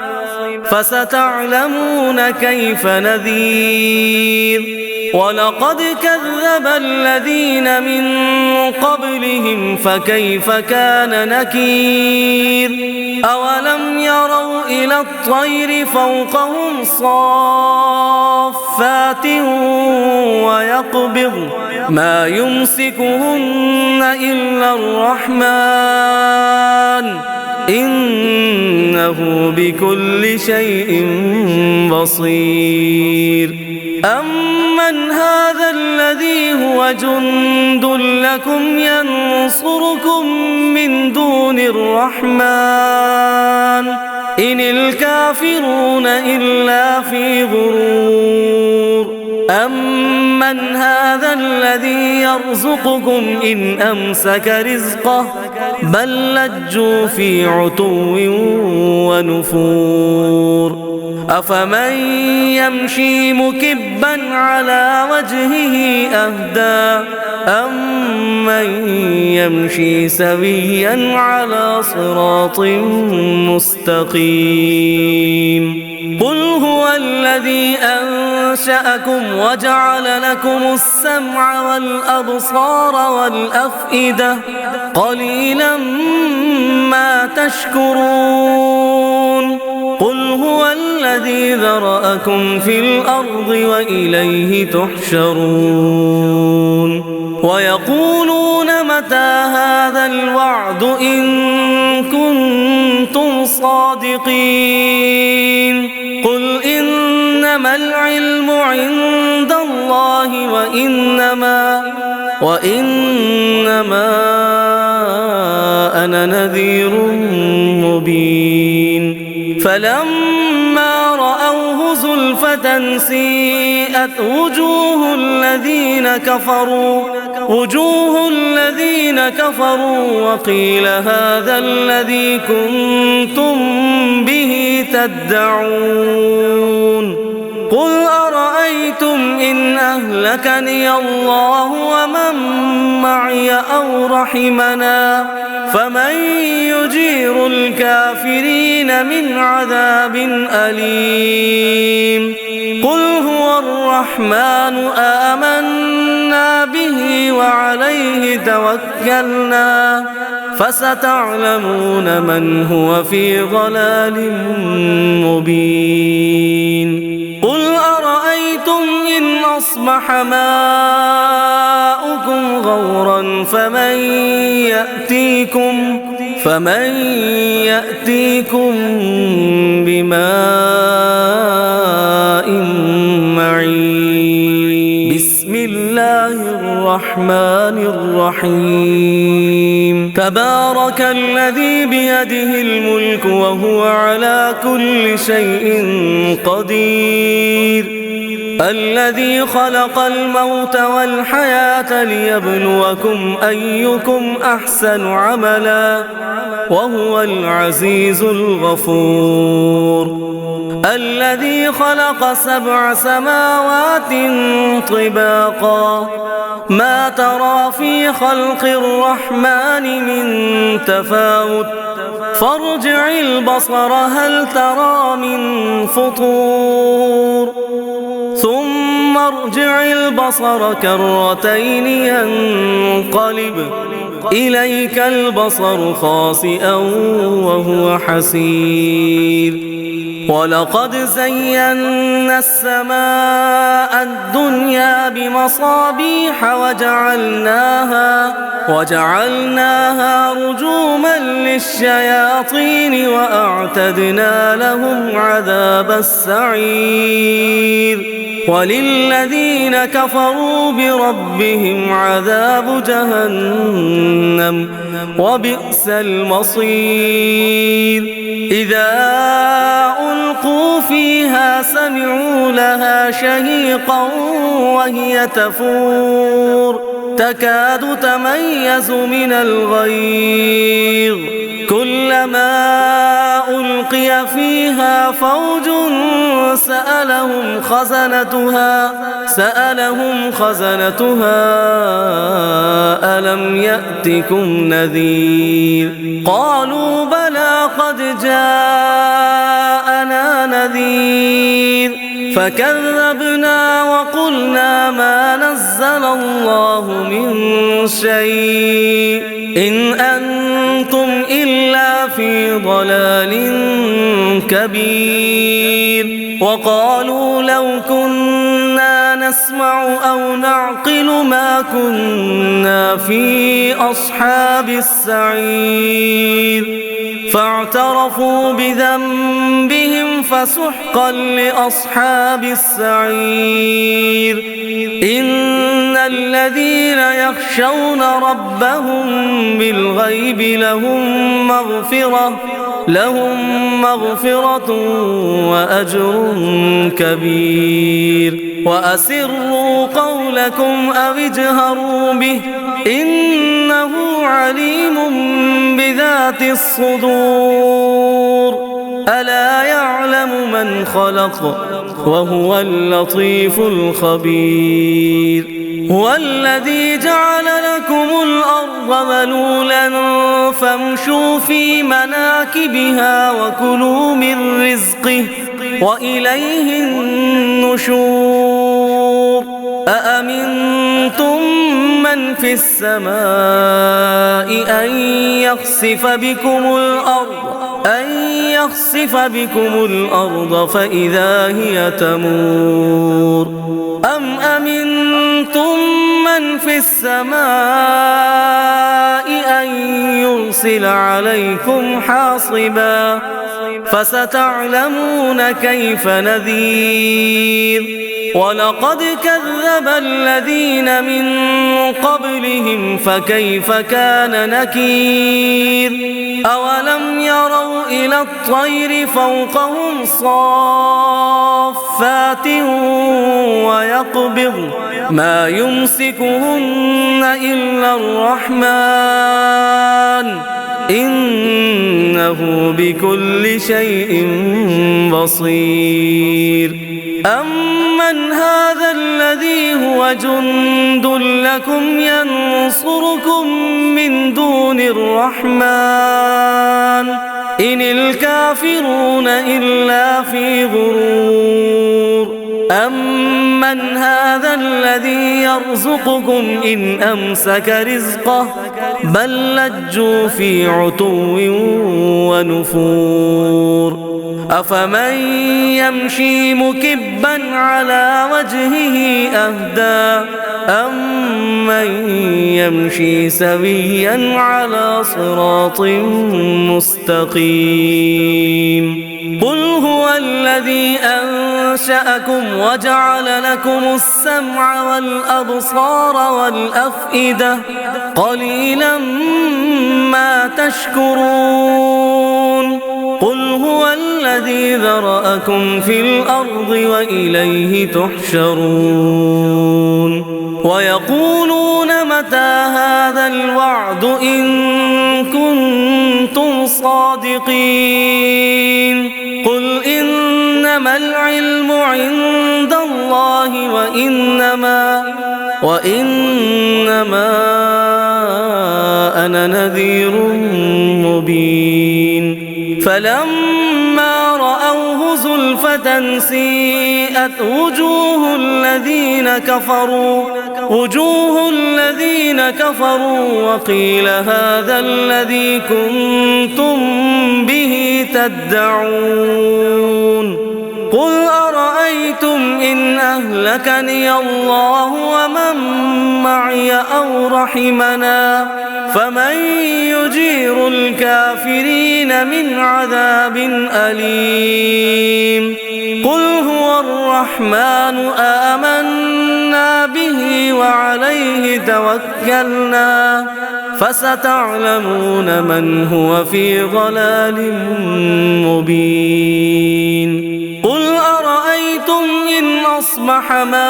فستعلمون كيف نذير. ولقد كذب الذين من قبلهم فكيف كان نكير. أولم يروا إلى الطير فوقهم صافات ويقبض ما يمسكهن إلا الرحمن إنه بكل شيء بصير. أمن هذا الذي هو جند لكم ينصركم من دون الرحمن إن الكافرون إلا في غرور. أمن هذا الذي يرزقكم إن أمسك رزقه بل لجوا في عتو ونفور. أفمن يمشي مكبا على وجهه أهدى أمن يمشي سويا على صراط مستقيم. قل هو الذي أنشأكم وجعل لكم السمع والأبصار والأفئدة قليلا ما تشكرون. قل هو الذي ذرأكم في الأرض وإليه تحشرون. ويقولون متى هذا الوعد إن كنتم صادقين. قل إنما العلم عند الله وإنما أنا نذير مبين. فلما رأوه زلفة سيئت وجوه الذين كفروا وقيل هذا الذي كنتم به تدعون. قل أرأيتم إن أهلكني الله ومن معي أو رحمنا فمن يجير الكافرين من عذاب أليم. قل هو الرحمن آمنا به وعليه توكلنا فستعلمون من هو في ضلال مبين. قل أرأيتم إن أصبح ماؤكم غورا فمن يأتيكم بماء معين. بسم الله الرحمن الرحيم. تبارك الذي بيده الملك وهو على كل شيء قدير. الذي خلق الموت والحياة ليبلوكم أيكم أحسن عملا وهو العزيز الغفور. الذي خلق 7 سماوات طباقا ما ترى في خلق الرحمن من تفاوت فارجع البصر هل ترى من فطور ثم ارجع البصر كرتين ينقلب إليك البصر خاسئا وهو حسير ولقد زينا السماء الدنيا بمصابيح وجعلناها رجوما للشياطين وأعتدنا لهم عذاب السعير وللذين كفروا بربهم عذاب جهنم وبئس المصير إذا ألقوا فيها سمعوا لها شهيقا وهي تفور تكاد تميز من الغيظ كلما ألقي فيها فوج سألهم خزنتها ألم يأتكم نذير قالوا بلى قد جاءنا نذير فكذبنا وقلنا ما نزل الله من شيء إن أنتم إلا في ضلال كبير وقالوا لو كنا نسمع أو نعقل ما كنا في أصحاب السعير فاعترفوا بذنبهم فسحقا لأصحاب السعير إن الذين يخشون ربهم بالغيب لهم مغفرة وأجر كبير وأسروا قولكم أو اجهروا به إنه عليم بذات الصدور ألا يعلم من خلق وهو اللطيف الخبير هو الذي جعل لكم الأرض ذلولا فامشوا في مناكبها وكلوا من رزقه وإليه النشور أأمنتم من في السماء أن يخسف بكم الأرض فإذا هي تمور أم أمنتم من في السماء أن يرسل عليكم حاصبا فستعلمون كيف نذير ولقد كذب الذين من قبلهم فكيف كان نكير أولم يروا إلى الطير فوقهم صافات ويقبض ما يمسكهن إلا الرحمن إنه بكل شيء بصير أمن هذا الذي هو جند لكم ينصركم من دون الرحمن إن الكافرون إلا في غرور أمن هذا الذي يرزقكم إن أمسك رزقه بل لجوا في عتو ونفور أفمن يمشي مكبا على وجهه أهدى أمن يمشي سويا على صراط مستقيم قل هو الذي أنشأكم وجعل لكم السمع والأبصار والأفئدة قليلا ما تشكرون قل هو الذي ذرأكم في الأرض وإليه تحشرون ويقولون متى هذا الوعد إن كنتم صادقين قل إنما العلم عند الله وإنما أنا نذير مبين فلما رأوه زلفة سيئت وجوه الذين كفروا وقيل هذا الذي كنتم به تدعون قل أرأيتم إن أهلكني الله ومن معي أو رحمنا فمن يجير الكافرين من عذاب أليم قل هو الرحمن آمنا به وعليه توكلنا فستعلمون من هو في ضلال مبين قل أرأيتم إن أصبح ماؤكم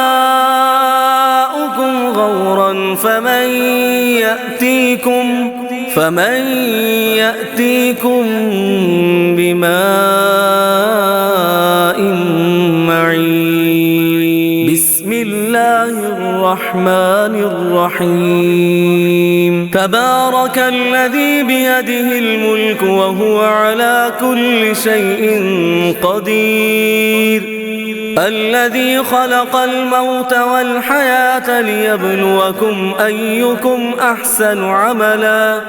غورا فمن يأتيكم بماء معين بسم الله الرحمن الرحيم تبارك الذي بيده الملك وهو على كل شيء قدير الذي خلق الموت والحياة ليبلوكم أيكم أحسن عملا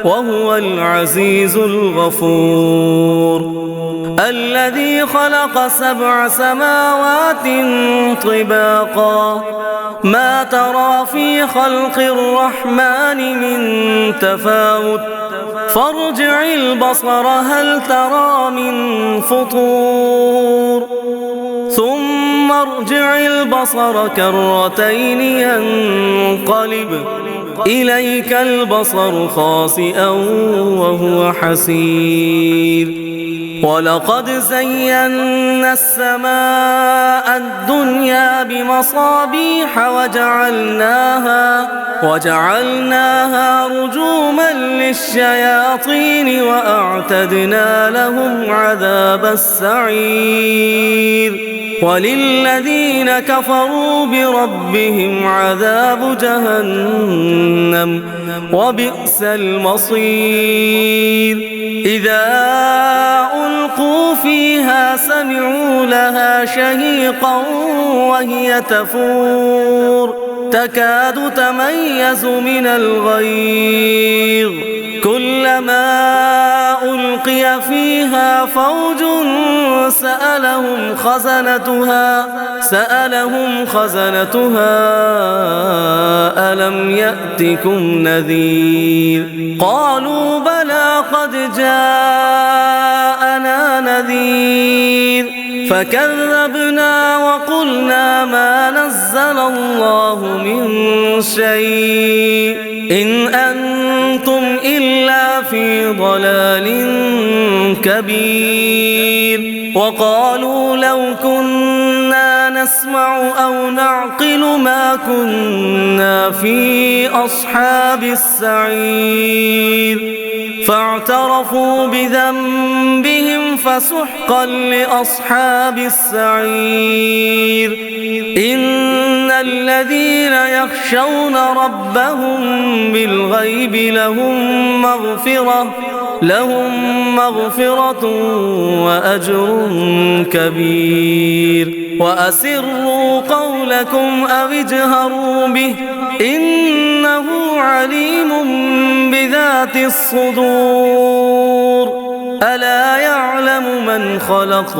وهو العزيز الغفور الذي خلق 7 سماوات طباقا ما ترى في خلق الرحمن من تفاوت فارجع البصر هل ترى من فطور ثم ارجع البصر كرتين ينقلب إليك البصر خاسئا وهو حسير ولقد زينا السماء الدنيا بمصابيح وجعلناها رجوما للشياطين وأعتدنا لهم عذاب السعير وللذين كفروا بربهم عذاب جهنم وبئس المصير إذا ألقوا فيها سمعوا لها شهيقا وهي تفور تكاد تميز من الغيظ كلما ألقي فيها فوج سألهم خزنتها ألم يأتكم نذير قالوا بلى قد جاءنا نذير فكذبنا وقلنا ما نزل الله من شيء إن أنتم إلا في ضلال كبير وقالوا لو كنا نسمع أو نعقل ما كنا في أصحاب السعير فاعترفوا بذنبهم فسحقا لأصحاب السعير إن الذين يخشون ربهم بالغيب لهم مغفرة وأجر كبير وأسروا قولكم أو اجهروا به إنه عليم بذات الصدور ألا يعلم من خلق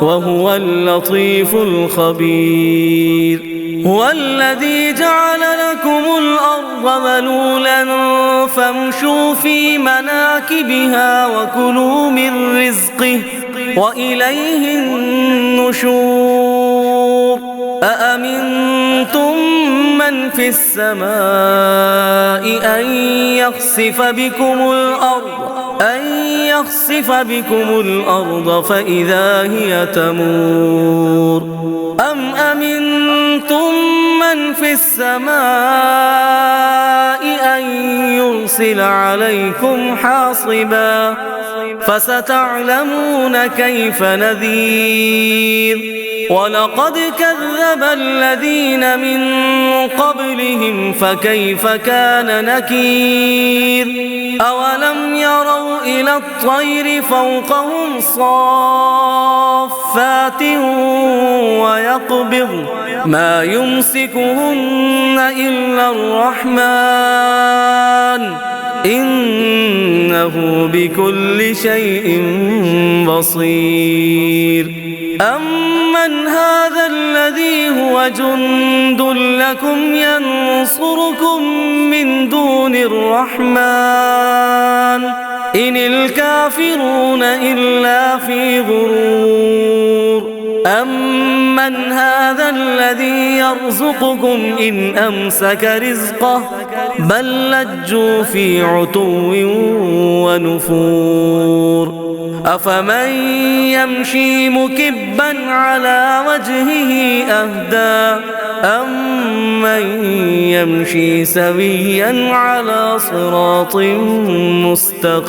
وهو اللطيف الخبير هو الذي جعل لكم الأرض ذلولا فامشوا في مناكبها وكلوا من رزقه وإليه النشور أأمنتم من في السماء أن يخسف بكم الأرض فإذا هي تمور أم أمنتم من في السماء أن يرسل عليكم حاصبا فستعلمون كيف نذير ولقد كذب الذين من قبلهم فكيف كان نكير أولم يروا إلى الطير فوقهم صافات ويقبض ما يمسكهن إلا الرحمن إنه بكل شيء بصير أمن هذا الذي هو جند لكم ينصركم من دون الرحمن إن الكافرون إلا في غرور أمن هذا الذي يرزقكم إن أمسك رزقه بل لجوا في عتو ونفور أفمن يمشي مكبا على وجهه أهدى أمن يمشي سويا على صراط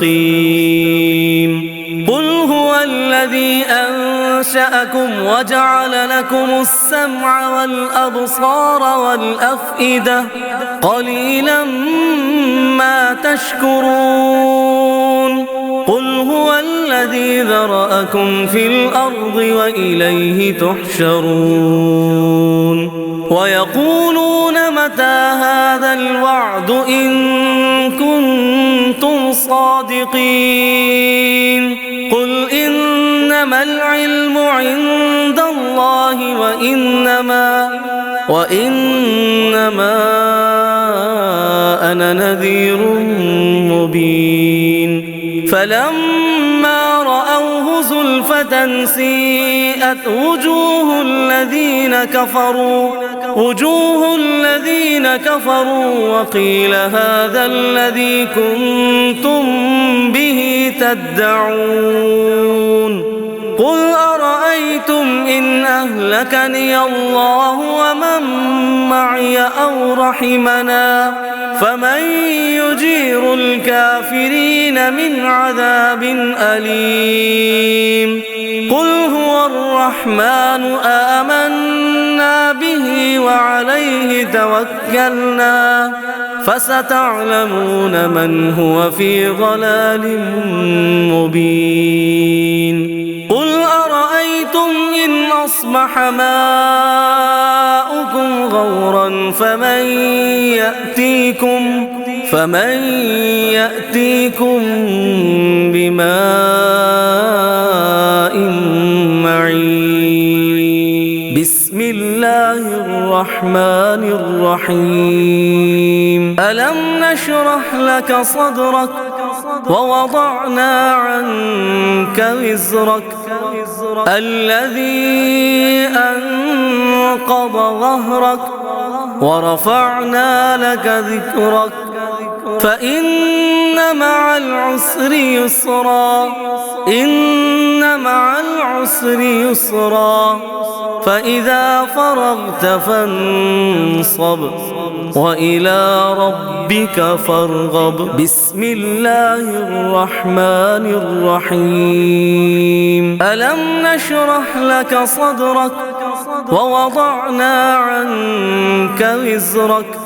مستقيم قل هو الذي أنشأكم وجعل لكم السمع والأبصار والأفئدة قليلا ما تشكرون قل هو الذي ذرأكم في الأرض وإليه تحشرون ويقولون متى هذا الوعد إن كنتم صادقين قل إنما العلم عند الله وإنما أنا نذير مبين فلما رأوه زلفة سيئت وجوه الذين كفروا وقيل هذا الذي كنتم به تدعون قل أرأيتم إن أهلكني الله ومن معي أو رحمنا فمن يجير الكافرين من عذاب أليم قل هو الرحمن آمنا به وعليه توكلنا فستعلمون من هو في ضلال مبين قل أرأيتم إن أصبح ماؤكم غورا فمن يأتيكم بماء معين بسم الله الرحمن الرحيم ألم نشرح لك صدرك ووضعنا عنك وزرك الذي أنقض ظهرك ورفعنا لك ذكرك فإن مع العسر يسرا فإذا فرغت فانصب وإلى ربك فارغب بسم الله الرحمن الرحيم ألم نشرح لك صدرك ووضعنا عنك وزرك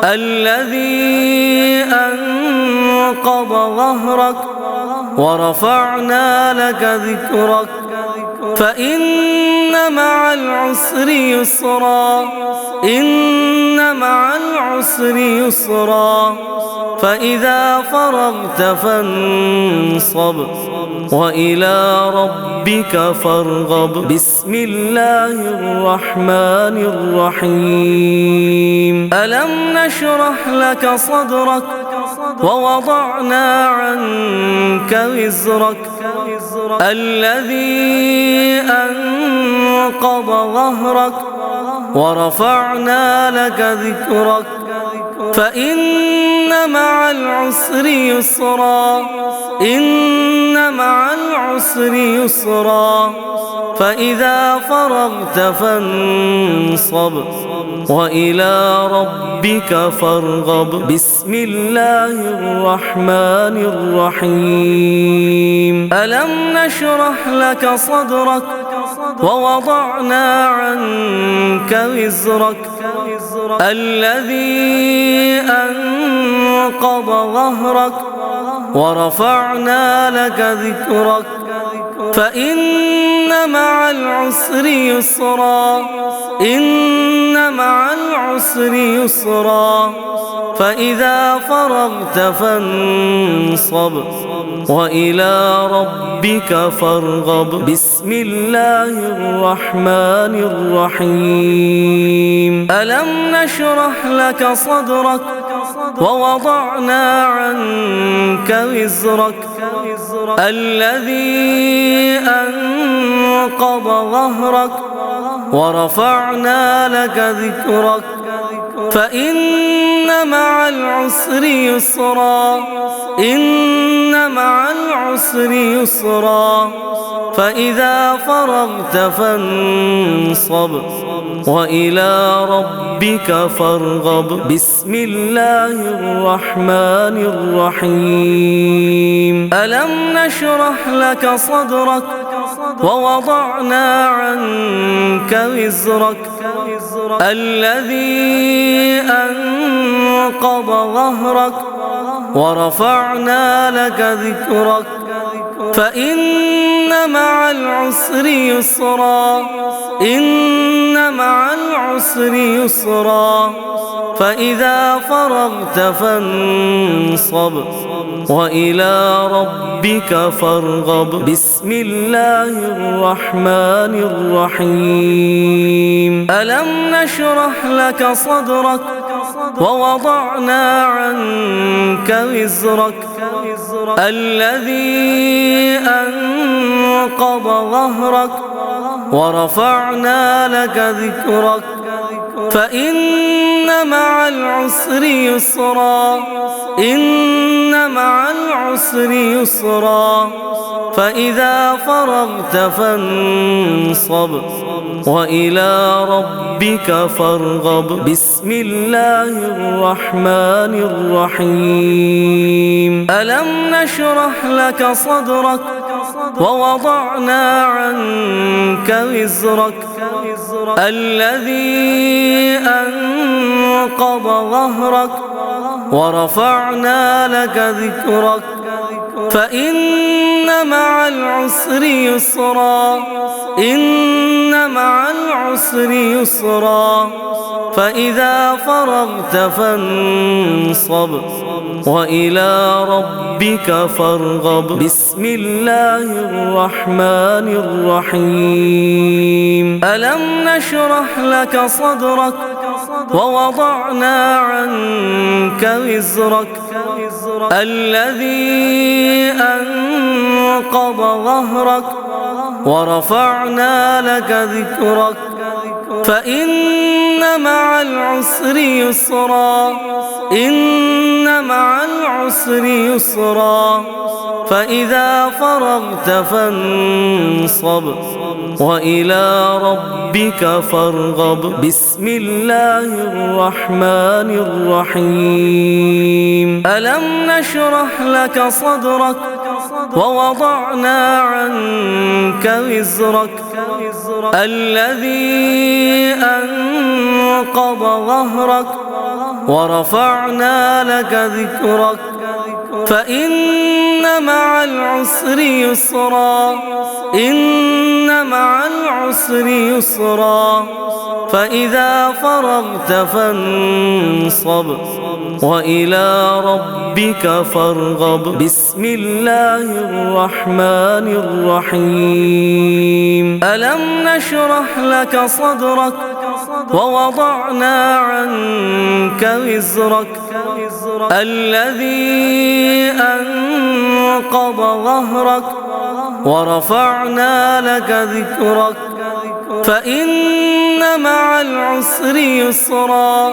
الذي أنقض ظهرك ورفعنا لك ذكرك فإن مع العسر يسرا فإذا فرغت فانصب وإلى ربك فارغب بسم الله الرحمن الرحيم ألم نشرح لك صدرك ووضعنا عنك وزرك الذي أنقض ظهرك ورفعنا لك ذكرك فإن مع العسر يسرا فإذا فرغت فانصب وإلى ربك فارغب بسم الله الرحمن الرحيم ألم نشرح لك صدرك ووضعنا عنك وزرك الذي أنقض ظهرك ورفعنا لك ذكرك فإن مع العسر يسرا إن مع العسر يسرا فإذا فرغت فانصب وإلى ربك فارغب بسم الله الرحمن الرحيم ألم نشرح لك صدرك ووضعنا عنك وزرك الذي أنقض ظهرك ورفعنا لك ذكرك فإن مع العسر يسرا إن مع العسر يسرا فإذا فرغت فانصب وإلى ربك فارغب بسم الله الرحمن الرحيم ألم نشرح لك صدرك ووضعنا عنك وزرك الذي أنقض ظهرك ورفعنا لك ذكرك فإن مع العسر يسرا إن مع العسر يسرا فإذا فرغت فانصب وإلى ربك فارغب بسم الله الرحمن الرحيم ألم نشرح لك صدرك ووضعنا عنك وزرك الذي أنقض ظهرك ورفعنا لك ذكرك فإن مع العسر يسرا إن مع العسر يسرا فإذا فرغت فانصب وإلى ربك فارغب بسم الله الرحمن الرحيم ألم نشرح لك صدرك ووضعنا عنك وزرك الذي أنقض ظهرك ورفعنا لك ذكرك فإن مع العسر يسرا إن مع العسر يسرا فإذا فرغت فانصب وإلى ربك فارغب بسم الله الرحمن الرحيم ألم نشرح لك صدرك ووضعنا عنك وزرك الذي أنقض ظهرك ورفعنا لك ذكرك فإن مع العسر يسرا إن مع العسر يسرا فإذا فرغت فانصب وإلى ربك فارغب بسم الله الرحمن الرحيم ألم نشرح لك صدرك ووضعنا عنك وزرك الذي أنقض ظهرك ورفعنا لك ذكرك فإن مع العسر يسرا إن مع العسر يسرا فإذا فرغت فانصب وإلى ربك فارغب بسم الله الرحمن الرحيم ألم نشرح لك صدرك ووضعنا عنك وزرك الذي أنقض ظهرك ورفعنا لك ذكرك فإن مع العسر يسرا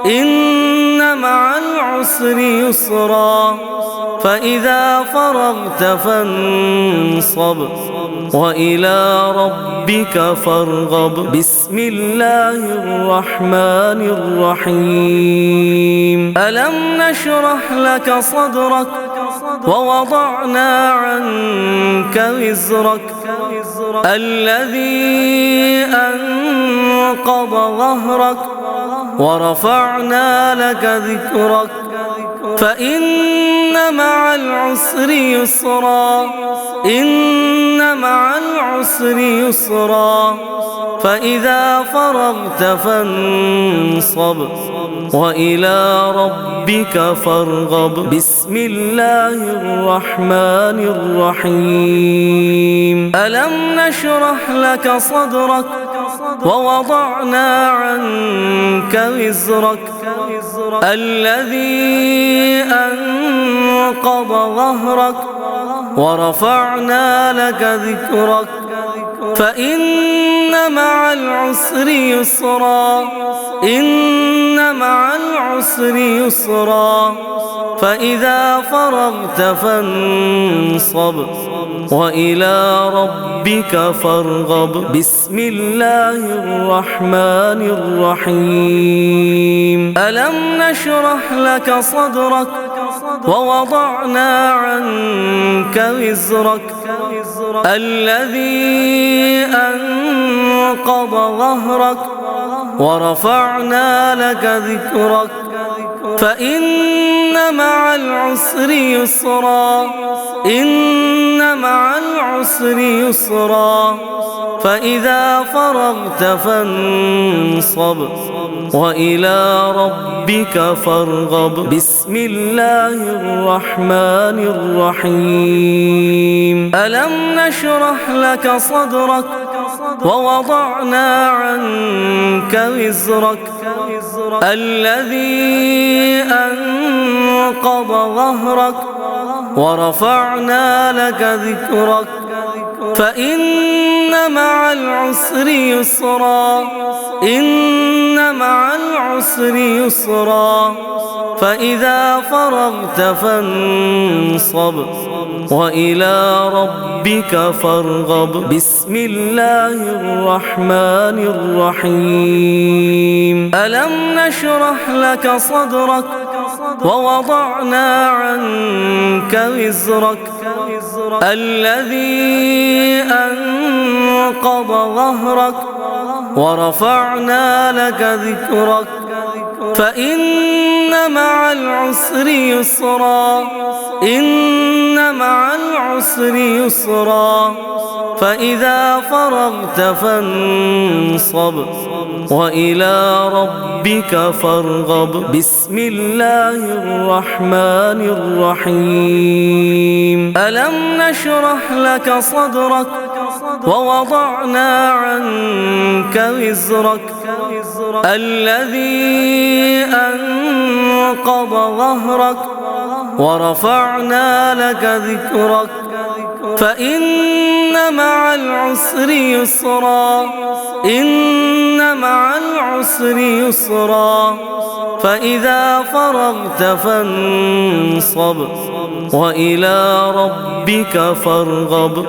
إن مع العسر يسرا فإذا فرغت فانصب وإلى ربك فارغب بسم الله الرحمن الرحيم ألم نشرح لك صدرك ووضعنا عنك وزرك الذي أنقض ظهرك ورفعنا لك ذكرك فإن مع العسر يسرا إن مع العسر يسرا فإذا فرغت فانصب وإلى ربك فارغب بسم الله الرحمن الرحيم ألم نشرح لك صدرك ووضعنا عنك وزرك الذي أنقض ظهرك ورفعنا لك ذكرك فإن مع العسر يسرا إن مع العسر يسرا فإذا فرغت فانصب وإلى ربك فارغب بسم الله الرحمن الرحيم ألم نشرح لك صدرك ووضعنا عنك وزرك الذي أنقض ظهرك ورفعنا لك ذكرك فإن مع العسر يسرا إن مع العسر يسرا فإذا فرغت فانصب وإلى ربك فارغب بسم الله الرحمن الرحيم ألم نشرح لك صدرك ووضعنا عنك وزرك الذي أنقض ظهرك ورفعنا لك ذكرك فإن مع العسر يسرا إن مع العسر يسرا فإذا فرغت فانصب وإلى ربك فارغب بسم الله الرحمن الرحيم ألم نشرح لك صدرك ووضعنا عنك وزرك الذي أنقض ظهرك ورفعنا لك ذكرك فإن مع العسر يسرا إن مع العسر يسرا فإذا فرغت فانصب وإلى ربك فارغب بسم الله الرحمن الرحيم ألم نشرح لك صدرك ووضعنا عنك وزرك الذي أنقض ظهرك ورفعنا لك ذكرك فإن مع العسر يسرا إن مع العسر يسرا فإذا فرغت فانصب وإلى ربك فارغب